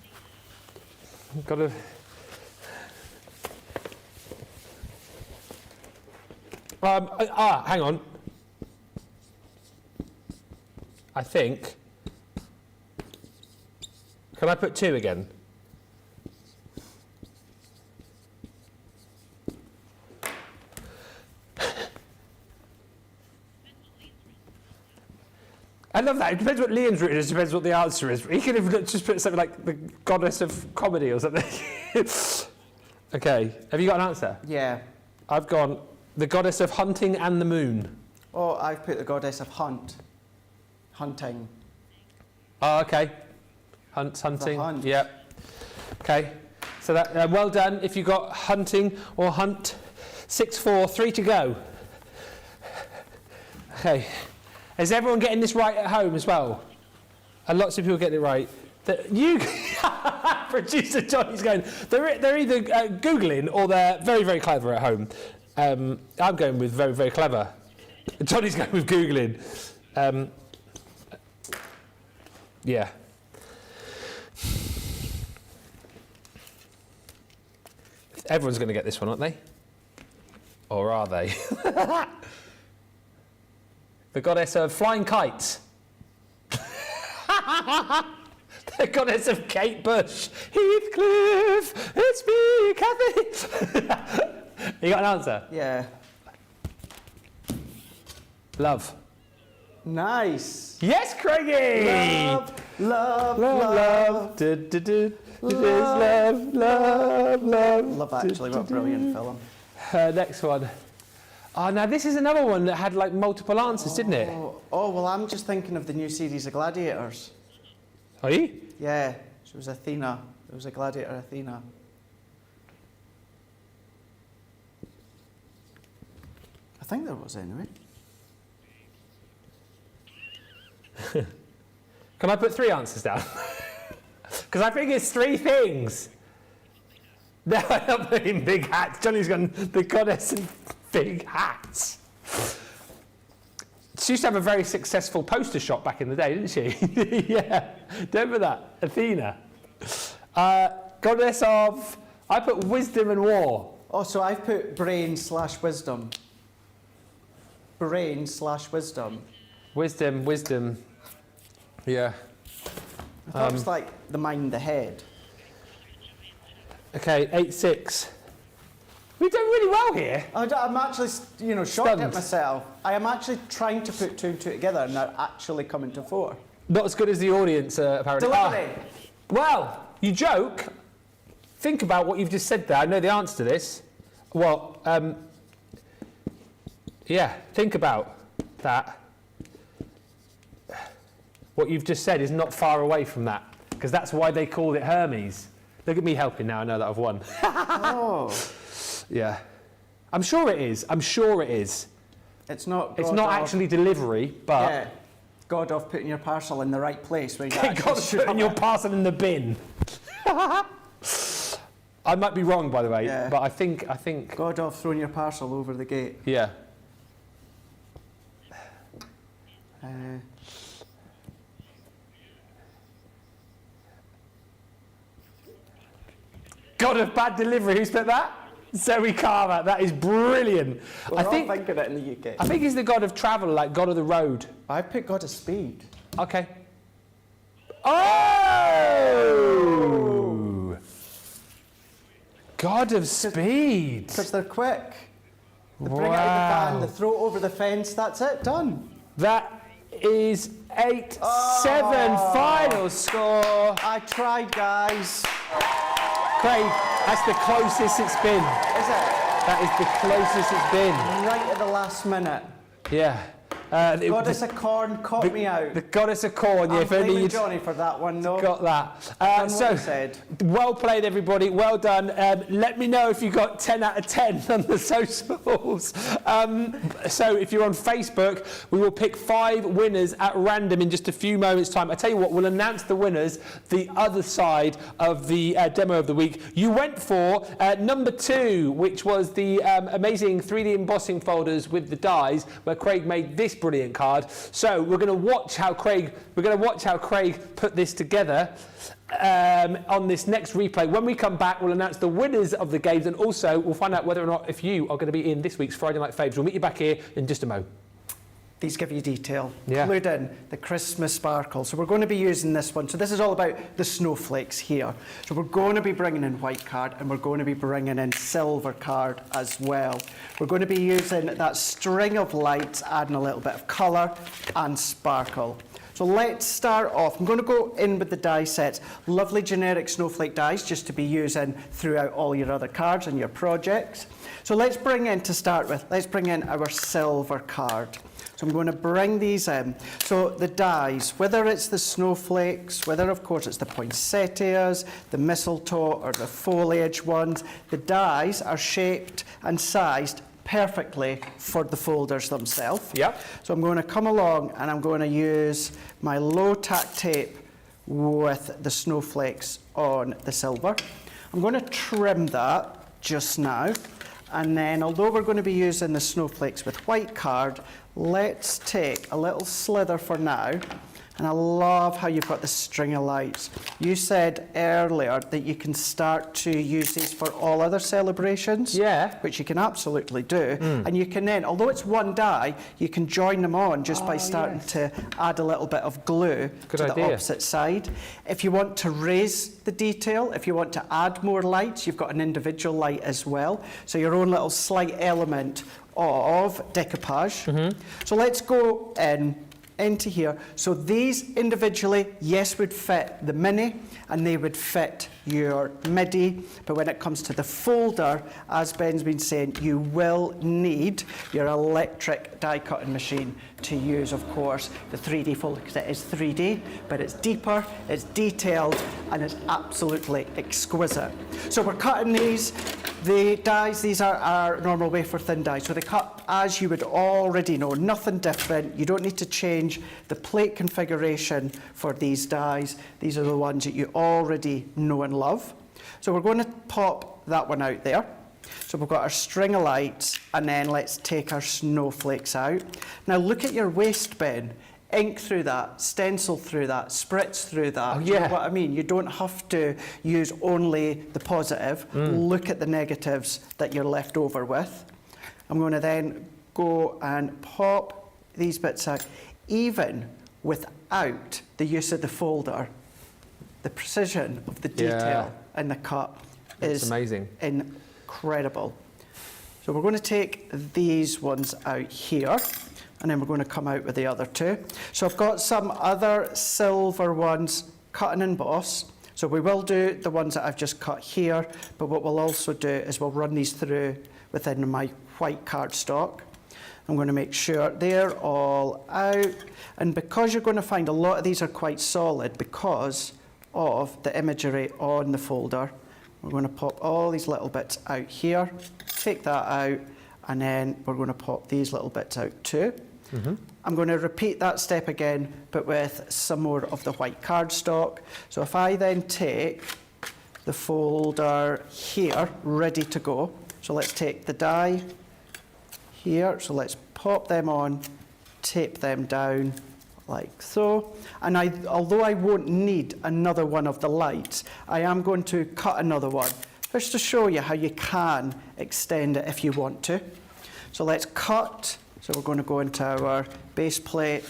Got to. Hang on. I think. Can I put 2 again? I love that. It depends what Liam's written, it depends what the answer is. He could have just put something like the goddess of comedy or something. Okay, have you got an answer? Yeah. I've gone the goddess of hunting and the moon. Oh, I've put the goddess of hunting. Oh, okay. Hunting. Hunt. Yep. Okay. So that well done. If you got hunting or hunt, 6-4, 3 to go. Okay. Is everyone getting this right at home as well? And lots of people getting it right. Producer Johnny's going. They're either googling or they're very, very clever at home. I'm going with very, very clever. Johnny's going with googling. Yeah. Everyone's going to get this one, aren't they? Or are they? The goddess of flying kites. The goddess of Kate Bush. Heathcliff, it's me, Kathy. You got an answer? Yeah. Love. Nice. Yes, Craigie. Love. Love. Love. Love Actually, what a brilliant film. Next one. Oh, now this is another one that had like multiple answers, didn't it? Oh, well, I'm just thinking of the new series of Gladiators. Are you? Yeah, she was Athena. It was a gladiator Athena. I think there was, anyway. Can I put 3 answers down? Because I think it's 3 things. No, I'm not putting big hats. Johnny's gone the goddess and big hats. She used to have a very successful poster shop back in the day, didn't she? Yeah. Remember that? Athena. Goddess of... I put wisdom and war. Oh, so I've put brain/wisdom. Brain/wisdom. Wisdom. Yeah. I thought it was like the mind, the head. Okay, 8-6. We've done really well here. I'm actually, shocked Stunned. at myself. I am actually trying to put 2 and 2 together, and they're actually coming to 4. Not as good as the audience, apparently. Delivery. Well, you joke. Think about what you've just said there. I know the answer to this. Well, yeah, think about that. What you've just said is not far away from that, because that's why they called it Hermes. Look at me helping now. I know that I've won. Oh. Yeah. I'm sure it is. It's not. It's not actually delivery, but... Yeah. God of putting your parcel in the right place where you God actually of putting your parcel in the bin. I might be wrong, by the way, Yeah. but I think... God of throwing your parcel over the gate. Yeah. God of bad delivery. Who's put that? Zoe Carver. That is brilliant. We're all thinking it in the UK. I think he's the god of travel, like god of the road. I picked God of speed. Okay. Oh! God of speed. Because they're quick. They bring it out of the van, they throw it over the fence, that's it, done. That is 8-7 final score. I tried, guys. Craig, that's the closest it's been. Is it? That is the closest it's been. Right at the last minute. Yeah. Goddess of Corn caught me out. The goddess of corn, yeah. I'm If only blaming you'd Johnny for that one, though. got that. Done what So, he said. well played, everybody. Well done. Let me know if you got 10 out of 10 on the socials. So, if you're on Facebook, we will pick 5 winners at random in just a few moments' time. I tell you what, we'll announce the winners the other side of the demo of the week. You went for number 2, which was the amazing 3D embossing folders with the dies, where Craig made this brilliant card. So we're going to watch how Craig put this together on this next replay. When we come back, we'll announce the winners of the games, and also we'll find out whether or not if you are going to be in this week's Friday Night Faves. We'll meet you back here in just a mo. These give you detail, Yeah. including the Christmas sparkle. So we're going to be using this one. So this is all about the snowflakes here. So we're going to be bringing in white card, and we're going to be bringing in silver card as well. We're going to be using that string of lights, adding a little bit of colour and sparkle. So let's start off. I'm going to go in with the die sets. Lovely generic snowflake dies, just to be using throughout all your other cards and your projects. So let's bring in, to start with, let's bring in our silver card. So I'm going to bring these in. So the dies, whether it's the snowflakes, whether of course it's the poinsettias, the mistletoe or the foliage ones, the dies are shaped and sized perfectly for the folders themselves. Yep. So I'm going to come along and I'm going to use my low tack tape with the snowflakes on the silver. I'm going to trim that just now. And then, although we're going to be using the snowflakes with white card, let's take a little slither for now, And I love how you've got the string of lights. You said earlier that you can start to use these for all other celebrations. Yeah. Which you can absolutely do. And you can then, although it's one die, you can join them on just by starting to add a little bit of glue to the opposite side. If you want to raise the detail, if you want to add more lights, you've got an individual light as well. So your own little slight element of decoupage. So let's go into here. So these individually, yes, would fit the mini and they would fit your midi, but when it comes to the folder, as Ben's been saying, you will need your electric die cutting machine to use, of course, the 3D folder, because it is 3D, but it's deeper, it's detailed, and it's absolutely exquisite. So we're cutting these. The dies, these are our normal wafer thin dies, so they cut as you would already know, nothing different. You don't need to change the plate configuration for these dies. These are the ones that you already know and love. So we're going to pop that one out there. So we've got our string of lights, and then let's take our snowflakes out. Now look at your waste bin. Ink through that, stencil through that, spritz through that. Oh, Do you know what I mean? You don't have to use only the positive. Look at the negatives that you're left over with. I'm going to then go and pop these bits out. Even without the use of the folder, the precision of the detail and the cut is amazing. Incredible. So we're going to take these ones out here, and then we're going to come out with the other two. So I've got some other silver ones cut and emboss. So we will do the ones that I've just cut here, but what we'll also do is we'll run these through within my white cardstock. I'm going to make sure they're all out. And because you're going to find a lot of these are quite solid because of the imagery on the folder, we're going to pop all these little bits out here, take that out, and then we're going to pop these little bits out too. I'm going to repeat that step again, but with some more of the white cardstock. So if I then take the folder here, ready to go. So let's take the die here. So let's pop them on, tape them down like so. And although I won't need another one of the lights, I am going to cut another one just to show you how you can extend it if you want to. So let's cut. So we're going to go into our base plate,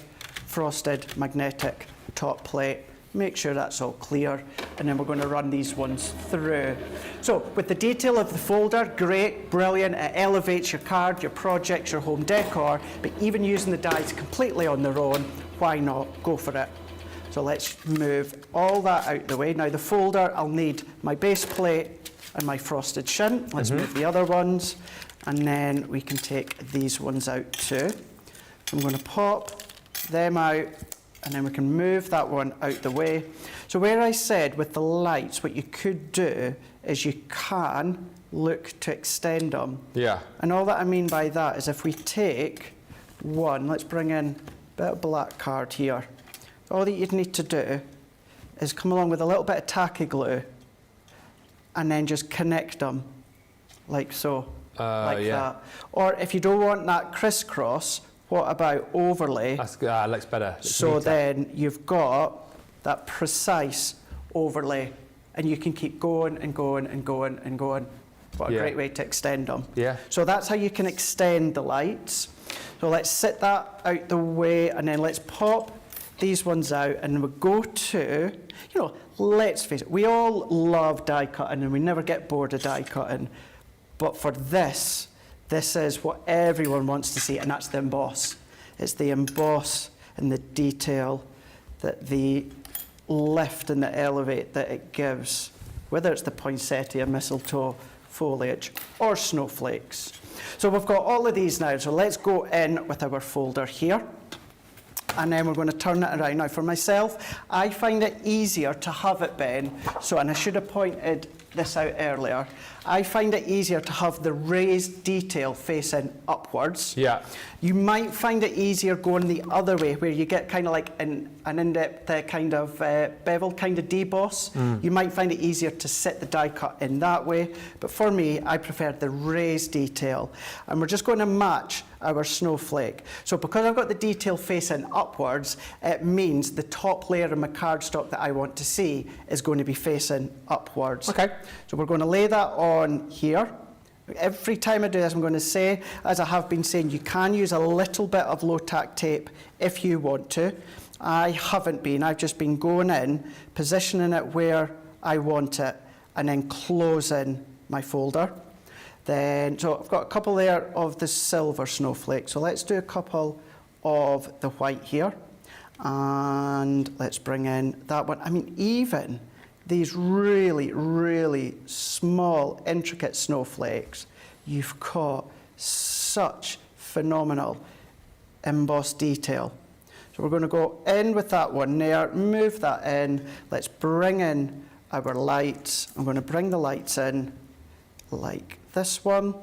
frosted magnetic top plate. Make sure that's all clear, and then we're going to run these ones through. So with the detail of the folder, great, brilliant, it elevates your card, your projects, your home decor, but even using the dies completely on their own, why not? Go for it. So let's move all that out the way. Now the folder, I'll need my base plate and my frosted shin. Let's move the other ones, and then we can take these ones out too. I'm going to pop them out, and then we can move that one out the way. So where I said with the lights, what you could do is you can look to extend them. Yeah. And all that I mean by that is if we take one, let's bring in a bit of black card here. All that you'd need to do is come along with a little bit of tacky glue and then just connect them like so, like that. Or if you don't want that crisscross, what about overlay? That looks better. So then you've got that precise overlay, and you can keep going and going and going and going. What a great way to extend them. Yeah. So that's how you can extend the lights. So let's sit that out the way, and then let's pop these ones out, and we'll go to, let's face it, we all love die cutting, and we never get bored of die cutting. But for this is what everyone wants to see, and that's the emboss. It's the emboss and the detail, that the lift and the elevate that it gives, whether it's the poinsettia, mistletoe, foliage, or snowflakes. So we've got all of these now, so let's go in with our folder here. And then we're going to turn it around. Now for myself, I find it easier to have it, Ben, and I should have pointed this out earlier. I find it easier to have the raised detail facing upwards. Yeah. You might find it easier going the other way, where you get kind of like an in-depth kind of bevel kind of deboss. You might find it easier to set the die cut in that way, but for me, I prefer the raised detail. And we're just going to match our snowflake. So because I've got the detail facing upwards, it means the top layer of my cardstock that I want to see is going to be facing upwards. Okay. So we're going to lay that on here. Every time I do this, I'm going to say, as I have been saying, you can use a little bit of low-tack tape if you want to. I haven't been. I've just been going in, positioning it where I want it, and then closing my folder. Then, so I've got a couple there of the silver snowflake. So let's do a couple of the white here. And let's bring in that one. I mean, even these really, really small, intricate snowflakes, you've got such phenomenal embossed detail. So we're going to go in with that one there, move that in. Let's bring in our lights. I'm going to bring the lights in like this one.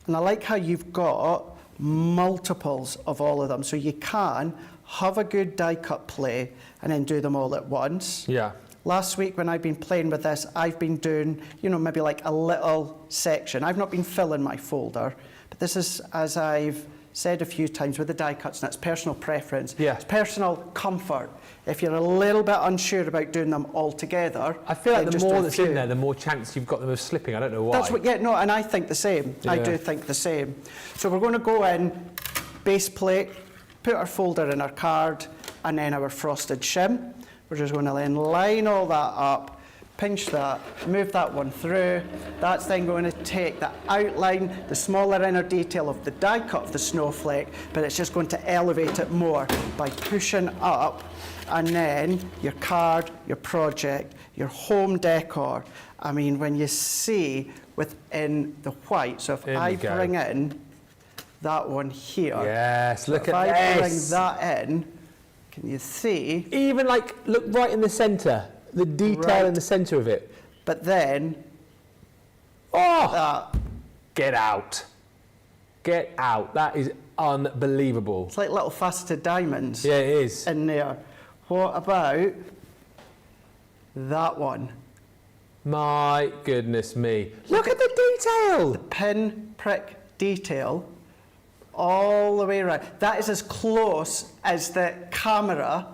And I like how you've got multiples of all of them. So you can have a good die cut play and then do them all at once. Yeah. Last week when I've been playing with this, I've been doing, you know, maybe like a little section. I've not been filling my folder, but this is, as I've said a few times with the die cuts, and it's personal preference. Yeah. It's personal comfort. If you're a little bit unsure about doing them all together, I feel like then the just do more a that's few. in there, the more chance you've got them of slipping. I don't know why. That's what, yeah, no, and I think the same. I Yeah. do think the same. So we're going to go in, base plate, put our folder in our card, and then our frosted shim. We're just going to then line all that up, pinch that, move that one through. That's then going to take the outline, the smaller inner detail of the die cut of the snowflake, but it's just going to elevate it more by pushing up, and then your card, your project, your home decor. I mean, when you see within the white, so if In I we go. bring in that one here, Yes, look if at I bring this. that in, can you see? Even like, look right in the centre, the detail Right. in the centre of it. But then Oh, that, get out. Get out. That is unbelievable. it's like little faceted diamonds Yeah, it is. in there. What about that one? My goodness me. Look at the detail. Pin prick detail all the way around. That is as close as the camera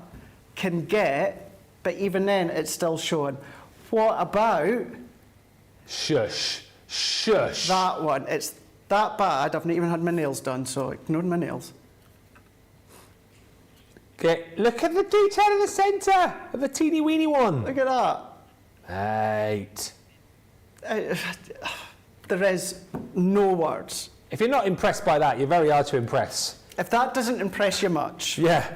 can get, but even then it's still showing. What about Shush. Shush. that one? It's that bad. I've not even had my nails done, so ignore my nails. Look at the detail in the centre of the teeny weeny one. Look at that. Mate. There is no words. If you're not impressed by that, you're very hard to impress. If that doesn't impress you much, Yeah.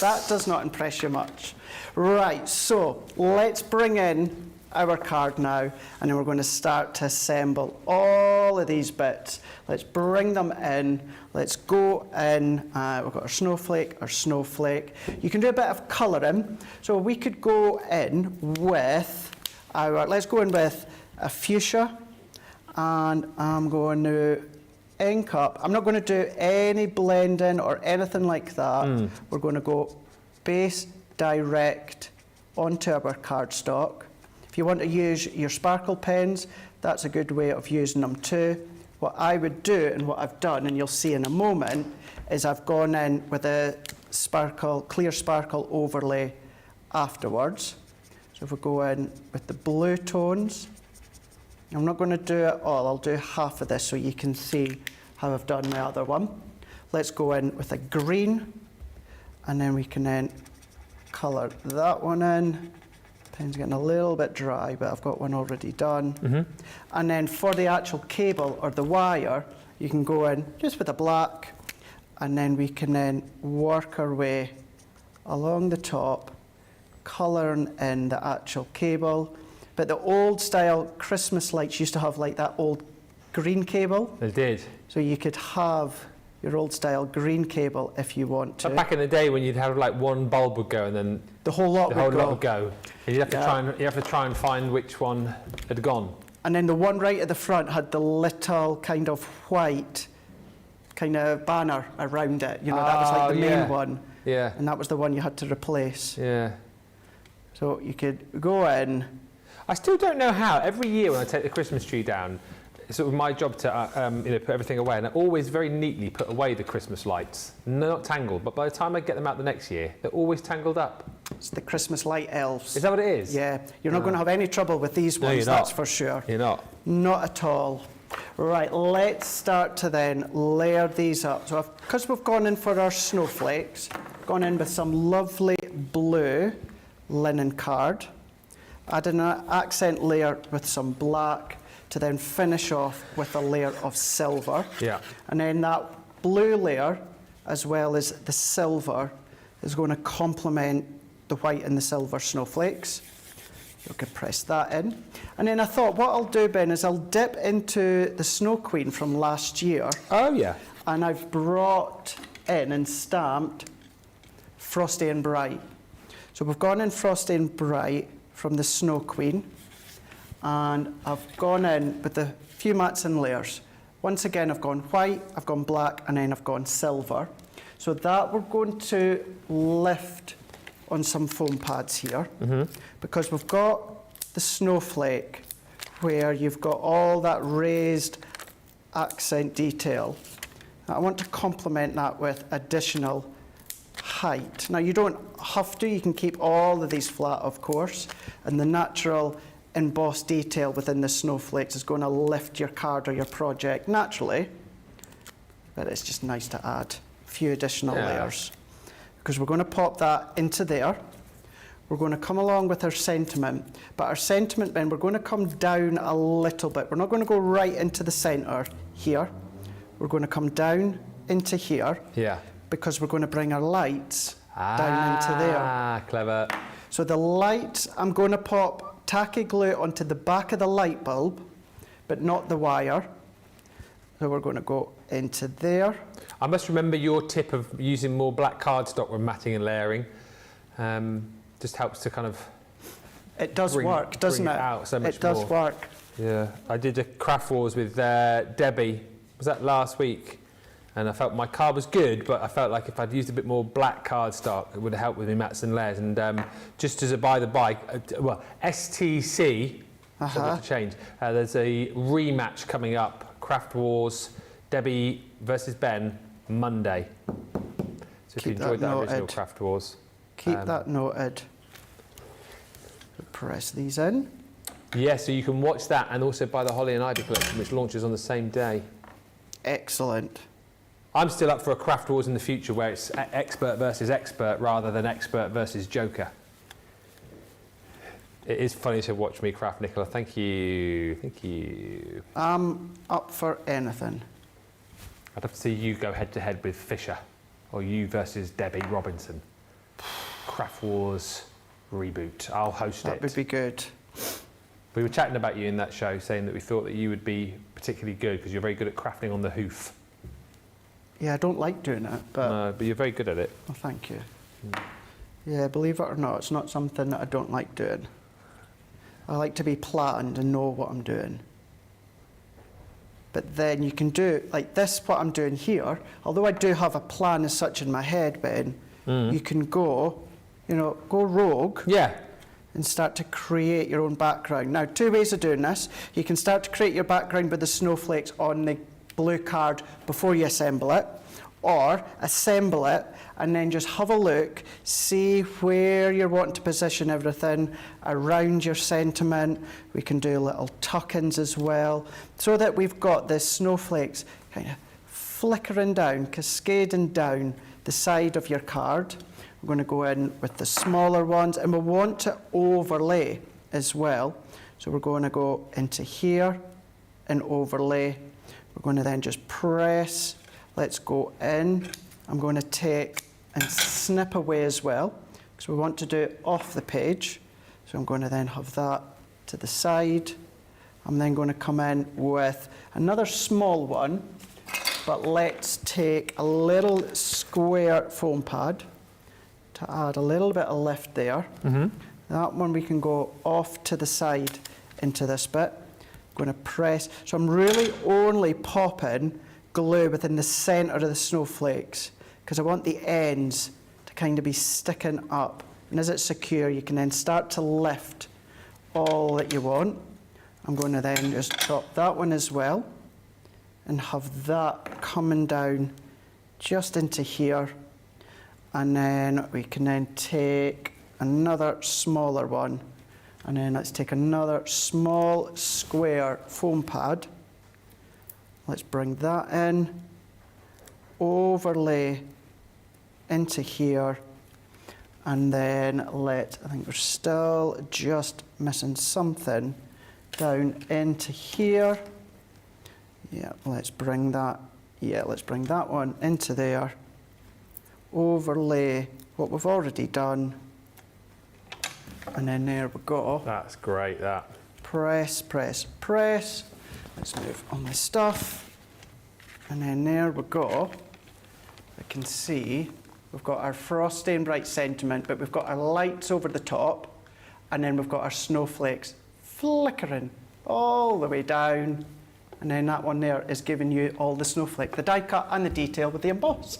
that does not impress you much. Right, so let's bring in our card now, and then we're going to start to assemble all of these bits. Let's bring them in. Let's go in. We've got our snowflake. You can do a bit of colouring. So we could go in with let's go in with a fuchsia, and I'm going to ink up. I'm not going to do any blending or anything like that. We're going to go base direct onto our cardstock. If you want to use your sparkle pens, that's a good way of using them too. What I would do, and what I've done, and you'll see in a moment, is I've gone in with a clear sparkle overlay afterwards. So if we go in with the blue tones, I'm not going to do it all, I'll do half of this so you can see how I've done my other one. Let's go in with a green, and then we can then colour that one in. Pen's getting a little bit dry, but I've got one already done. And then for the actual cable or the wire, you can go in just with a black, and then we can then work our way along the top, colouring in the actual cable. But the old style Christmas lights used to have like that old green cable. They did. So you could have your old style green cable if you want to. Back in the day when you'd have like one bulb would go and then the whole lot The would whole go. lot would go. You have to try and find which one had gone. And then the one right at the front had the little kind of white kind of banner around it. You know, that was like the main one. Yeah. And that was the one you had to replace. Yeah. So you could go in. I still don't know how. Every year when I take the Christmas tree down, it's sort of my job to put everything away, and I always very neatly put away the Christmas lights. Not tangled, but by the time I get them out the next year, they're always tangled up. It's the Christmas light elves. Is that what it is? Yeah. You're not going to have any trouble with these No, ones, you're not. that's for sure. You're not. Not at all. Right, let's start to then layer these up. So because we've gone in for our snowflakes, gone in with some lovely blue linen card, add an accent layer with some black to then finish off with a layer of silver. Yeah. And then that blue layer, as well as the silver, is going to complement the white and the silver snowflakes. You can press that in. And then I thought what I'll do, Ben, is I'll dip into the Snow Queen from last year. Oh, yeah. And I've brought in and stamped Frosty and Bright. So we've gone in Frosty and Bright from the Snow Queen. And I've gone in with a few mats and layers. Once again, I've gone white, I've gone black, and then I've gone silver. So that we're going to lift on some foam pads here, because we've got the snowflake where you've got all that raised accent detail. I want to complement that with additional height. Now you don't have to, you can keep all of these flat, of course, and the natural embossed detail within the snowflakes is going to lift your card or your project naturally, but it's just nice to add a few additional layers. Because we're going to pop that into there. We're going to come along with our sentiment, but our sentiment then we're going to come down a little bit. We're not going to go right into the centre here. We're going to come down into here, because we're going to bring our lights down into there. Ah, clever. So the light, I'm going to pop tacky glue onto the back of the light bulb, but not the wire. So we're going to go into there. I must remember your tip of using more black cardstock when matting and layering. Just helps to kind of... It does work, doesn't it? Out so much it does more. work. Yeah, I did a craft wars with Debbie. Was that last week? And I felt my card was good, but I felt like if I'd used a bit more black cardstock, it would have helped with me mats and layers. And just as a by the by, STC, subject to change, there's a rematch coming up, Craft Wars, Debbie versus Ben, Monday. So if you enjoyed that original Craft Wars. Keep that noted. Press these in. Yeah, so you can watch that and also buy the Holly and Ivy collection, which launches on the same day. Excellent. I'm still up for a Craft Wars in the future where it's expert versus expert rather than expert versus joker. It is funny to watch me craft, Nicola. Thank you. Thank you. I'm up for anything. I'd love to see you go head to head with Fisher, or you versus Debbie Robinson. Craft Wars reboot. I'll host it. That would be good. We were chatting about you in that show, saying that we thought that you would be particularly good because you're very good at crafting on the hoof. Yeah, I don't like doing it, but... No, but you're very good at it. Well, thank you. Yeah, believe it or not, it's not something that I don't like doing. I like to be planned and know what I'm doing. But then you can do, like this, what I'm doing here, although I do have a plan as such in my head, Ben, you can go, go rogue. Yeah. And start to create your own background. Now, two ways of doing this. You can start to create your background with the snowflakes on the blue card before you assemble it, or assemble it and then just have a look, see where you're wanting to position everything around your sentiment. We can do little tuck-ins as well, so that we've got the snowflakes kind of flickering down, cascading down the side of your card. We're going to go in with the smaller ones, and we want to overlay as well. So we're going to go into here and overlay. We're going to then just press. Let's go in. I'm going to take and snip away as well, because we want to do it off the page. So I'm going to then have that to the side. I'm then going to come in with another small one, but let's take a little square foam pad, to add a little bit of lift there. That one we can go off to the side into this bit. I'm going to press, so I'm really only popping glue within the centre of the snowflakes because I want the ends to kind of be sticking up. And as it's secure, you can then start to lift all that you want. I'm going to then just drop that one as well and have that coming down just into here. And then we can then take another smaller one. And then let's take another small square foam pad. Let's bring that in, overlay into here, and then I think we're still just missing something down into here. Yeah, let's bring that one into there. Overlay what we've already done. And then there we go. That's great, that. Press, press, press. Let's move on the stuff. And then there we go. I can see we've got our frosty and bright sentiment, but we've got our lights over the top, and then we've got our snowflakes flickering all the way down. And then that one there is giving you all the snowflake, the die cut and the detail with the emboss.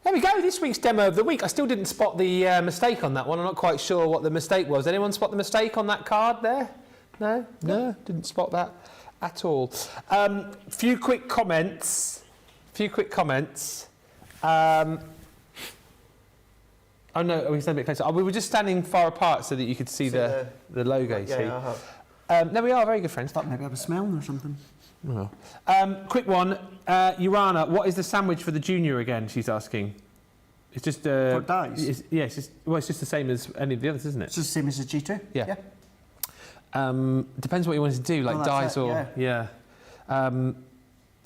There we go, this week's demo of the week. I still didn't spot the mistake on that one. I'm not quite sure what the mistake was. Anyone spot the mistake on that card there? No? No, didn't spot that at all. Few quick comments. Oh no, we stand a bit closer. Oh, we were just standing far apart so that you could see the logo. Yeah, there we are, very good friends. Thought maybe I was smelling or something. Oh. Quick one, Urana, what is the sandwich for the junior again? She's asking. It's just for dice. It's just the same as any of the others, isn't it? It's just the same as a G2. Yeah. Depends what you wanted to do, like dice or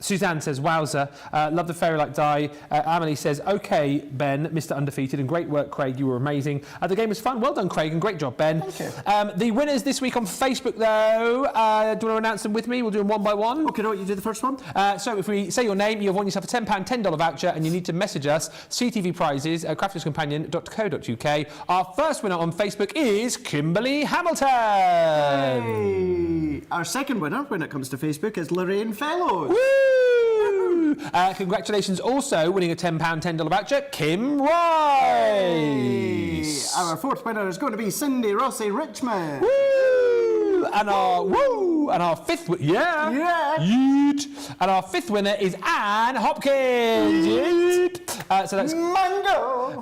Suzanne says, wowzer, love the fairy-like die. Amelie says, okay, Ben, Mr. Undefeated, and great work, Craig, you were amazing. The game was fun. Well done, Craig, and great job, Ben. Thank you. The winners this week on Facebook, though, do you want to announce them with me? We'll do them one by one. Okay, you do the first one. So if we say your name, you've won yourself a £10 $10 voucher, and you need to message us, CTV Prizes at crafterscompanion.co.uk. Our first winner on Facebook is Kimberly Hamilton. Hey. Our second winner, when it comes to Facebook, is Lorraine Fellows. Woo! Congratulations also winning a £10 $10 voucher, Kim Rice. Hey. Our fourth winner is going to be Cindy Rossi Richmond. Woo! And our fifth and our fifth winner is Anne Hopkins. So that's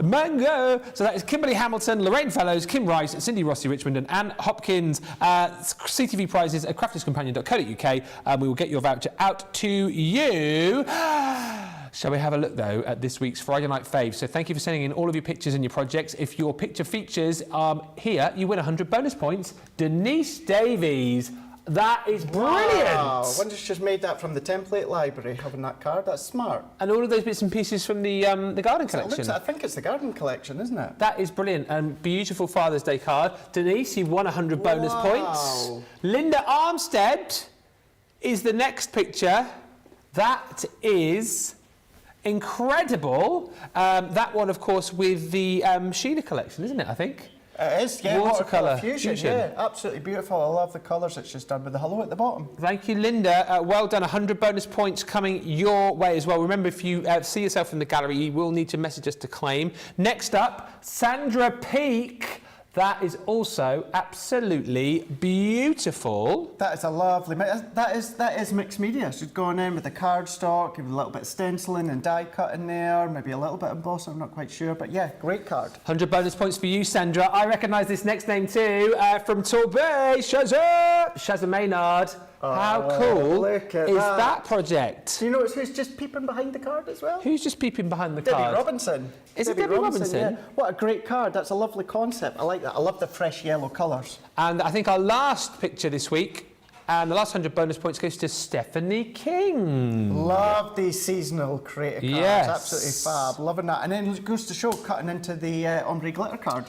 Mango. So that is Kimberly Hamilton, Lorraine Fellows, Kim Rice, Cindy Rossi Richmond, and Anne Hopkins. CTV Prizes at crafterscompanion.co.uk, and we will get your voucher out to you. Shall we have a look, though, at this week's Friday Night Faves? So thank you for sending in all of your pictures and your projects. If your picture features here, you win 100 bonus points. Denise Davies. That is brilliant. Wow. Wonder's just made that from the template library, having that card. That's smart. And all of those bits and pieces from the garden collection. I think it's the garden collection, isn't it? That is brilliant. And beautiful Father's Day card. Denise, you won 100 bonus points. Linda Armstead is the next picture. That is incredible. That one, of course, with the Sheila collection, isn't it, I think? It is, yeah. Watercolour fusion. Yeah, absolutely beautiful. I love the colours it's just done with the hello at the bottom. Thank you, Linda. Well done. 100 bonus points coming your way as well. Remember, if you see yourself in the gallery, you will need to message us to claim. Next up, Sandra Peake. That is also absolutely beautiful. That is a lovely... That is mixed media. She's gone in with the cardstock, with a little bit of stenciling and die cut in there, maybe a little bit of embossing, I'm not quite sure, but yeah, great card. 100 bonus points for you, Sandra. I recognise this next name too, from Torbay, Shazza Maynard. How cool is that project? Do you notice who's just peeping behind the card as well? Who's just peeping behind the card? Debbie Robinson. Is it Debbie Robinson? Yeah. What a great card. That's a lovely concept. I like that. I love the fresh yellow colours. And I think our last picture this week, and the last 100 bonus points goes to Stephanie King. Love these seasonal creative cards. Yes. Absolutely fab. Loving that. And then it goes to show cutting into the ombre glitter card.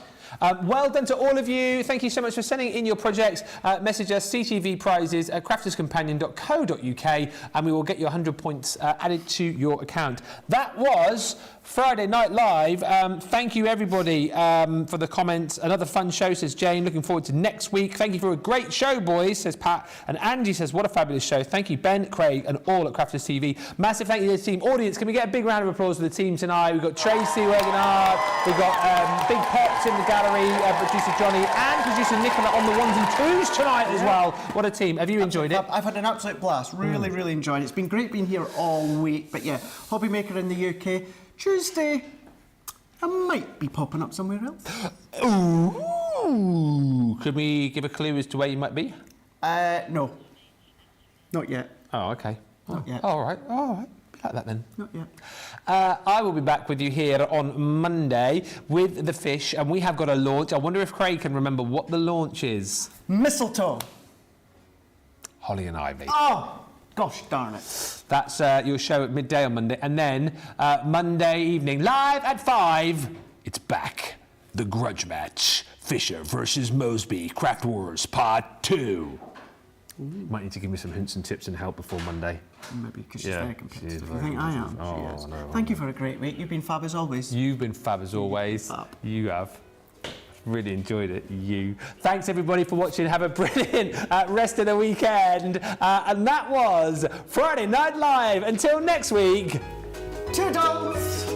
Well done to all of you. Thank you so much for sending in your projects. Message us CTV Prizes at crafterscompanion.co.uk, and we will get your 100 points added to your account. That was Friday Night Live. Thank you, everybody, for the comments. Another fun show, says Jane. Looking forward to next week. Thank you for a great show, boys, says Pat. And Angie says, what a fabulous show. Thank you, Ben, Craig, and all at Crafters TV. Massive thank you to the team. Audience, can we get a big round of applause for the team tonight? We've got Tracy working hard. We've got Big Pops in the gallery, producer Johnny, and producer Nicola on the ones and twos tonight as well. What a team. Have you enjoyed it? I've had an absolute blast. Really, really enjoyed it. It's been great being here all week. But yeah, Hobby Maker in the UK. Tuesday, I might be popping up somewhere else. Ooh. Could we give a clue as to where you might be? No. Not yet. Oh, okay. Not yet. All right. Be like that then. Not yet. I will be back with you here on Monday with the fish, and we have got a launch. I wonder if Craig can remember what the launch is. Mistletoe. Holly and Ivy. Oh, gosh darn it. That's your show at midday on Monday. And then Monday evening, live at 5, it's back. The grudge match. Fisher versus Moseby. Craft Wars Part 2. Might need to give me some hints and tips and help before Monday. Maybe because she's Yeah, very competitive. she is You think I am? Oh, She is. no, Thank you for a great week. You've been fab as always. You've been fab as always. Fab. You have. Really enjoyed it, you. Thanks everybody for watching. Have a brilliant rest of the weekend. And that was Friday Night Live. Until next week. Toodles!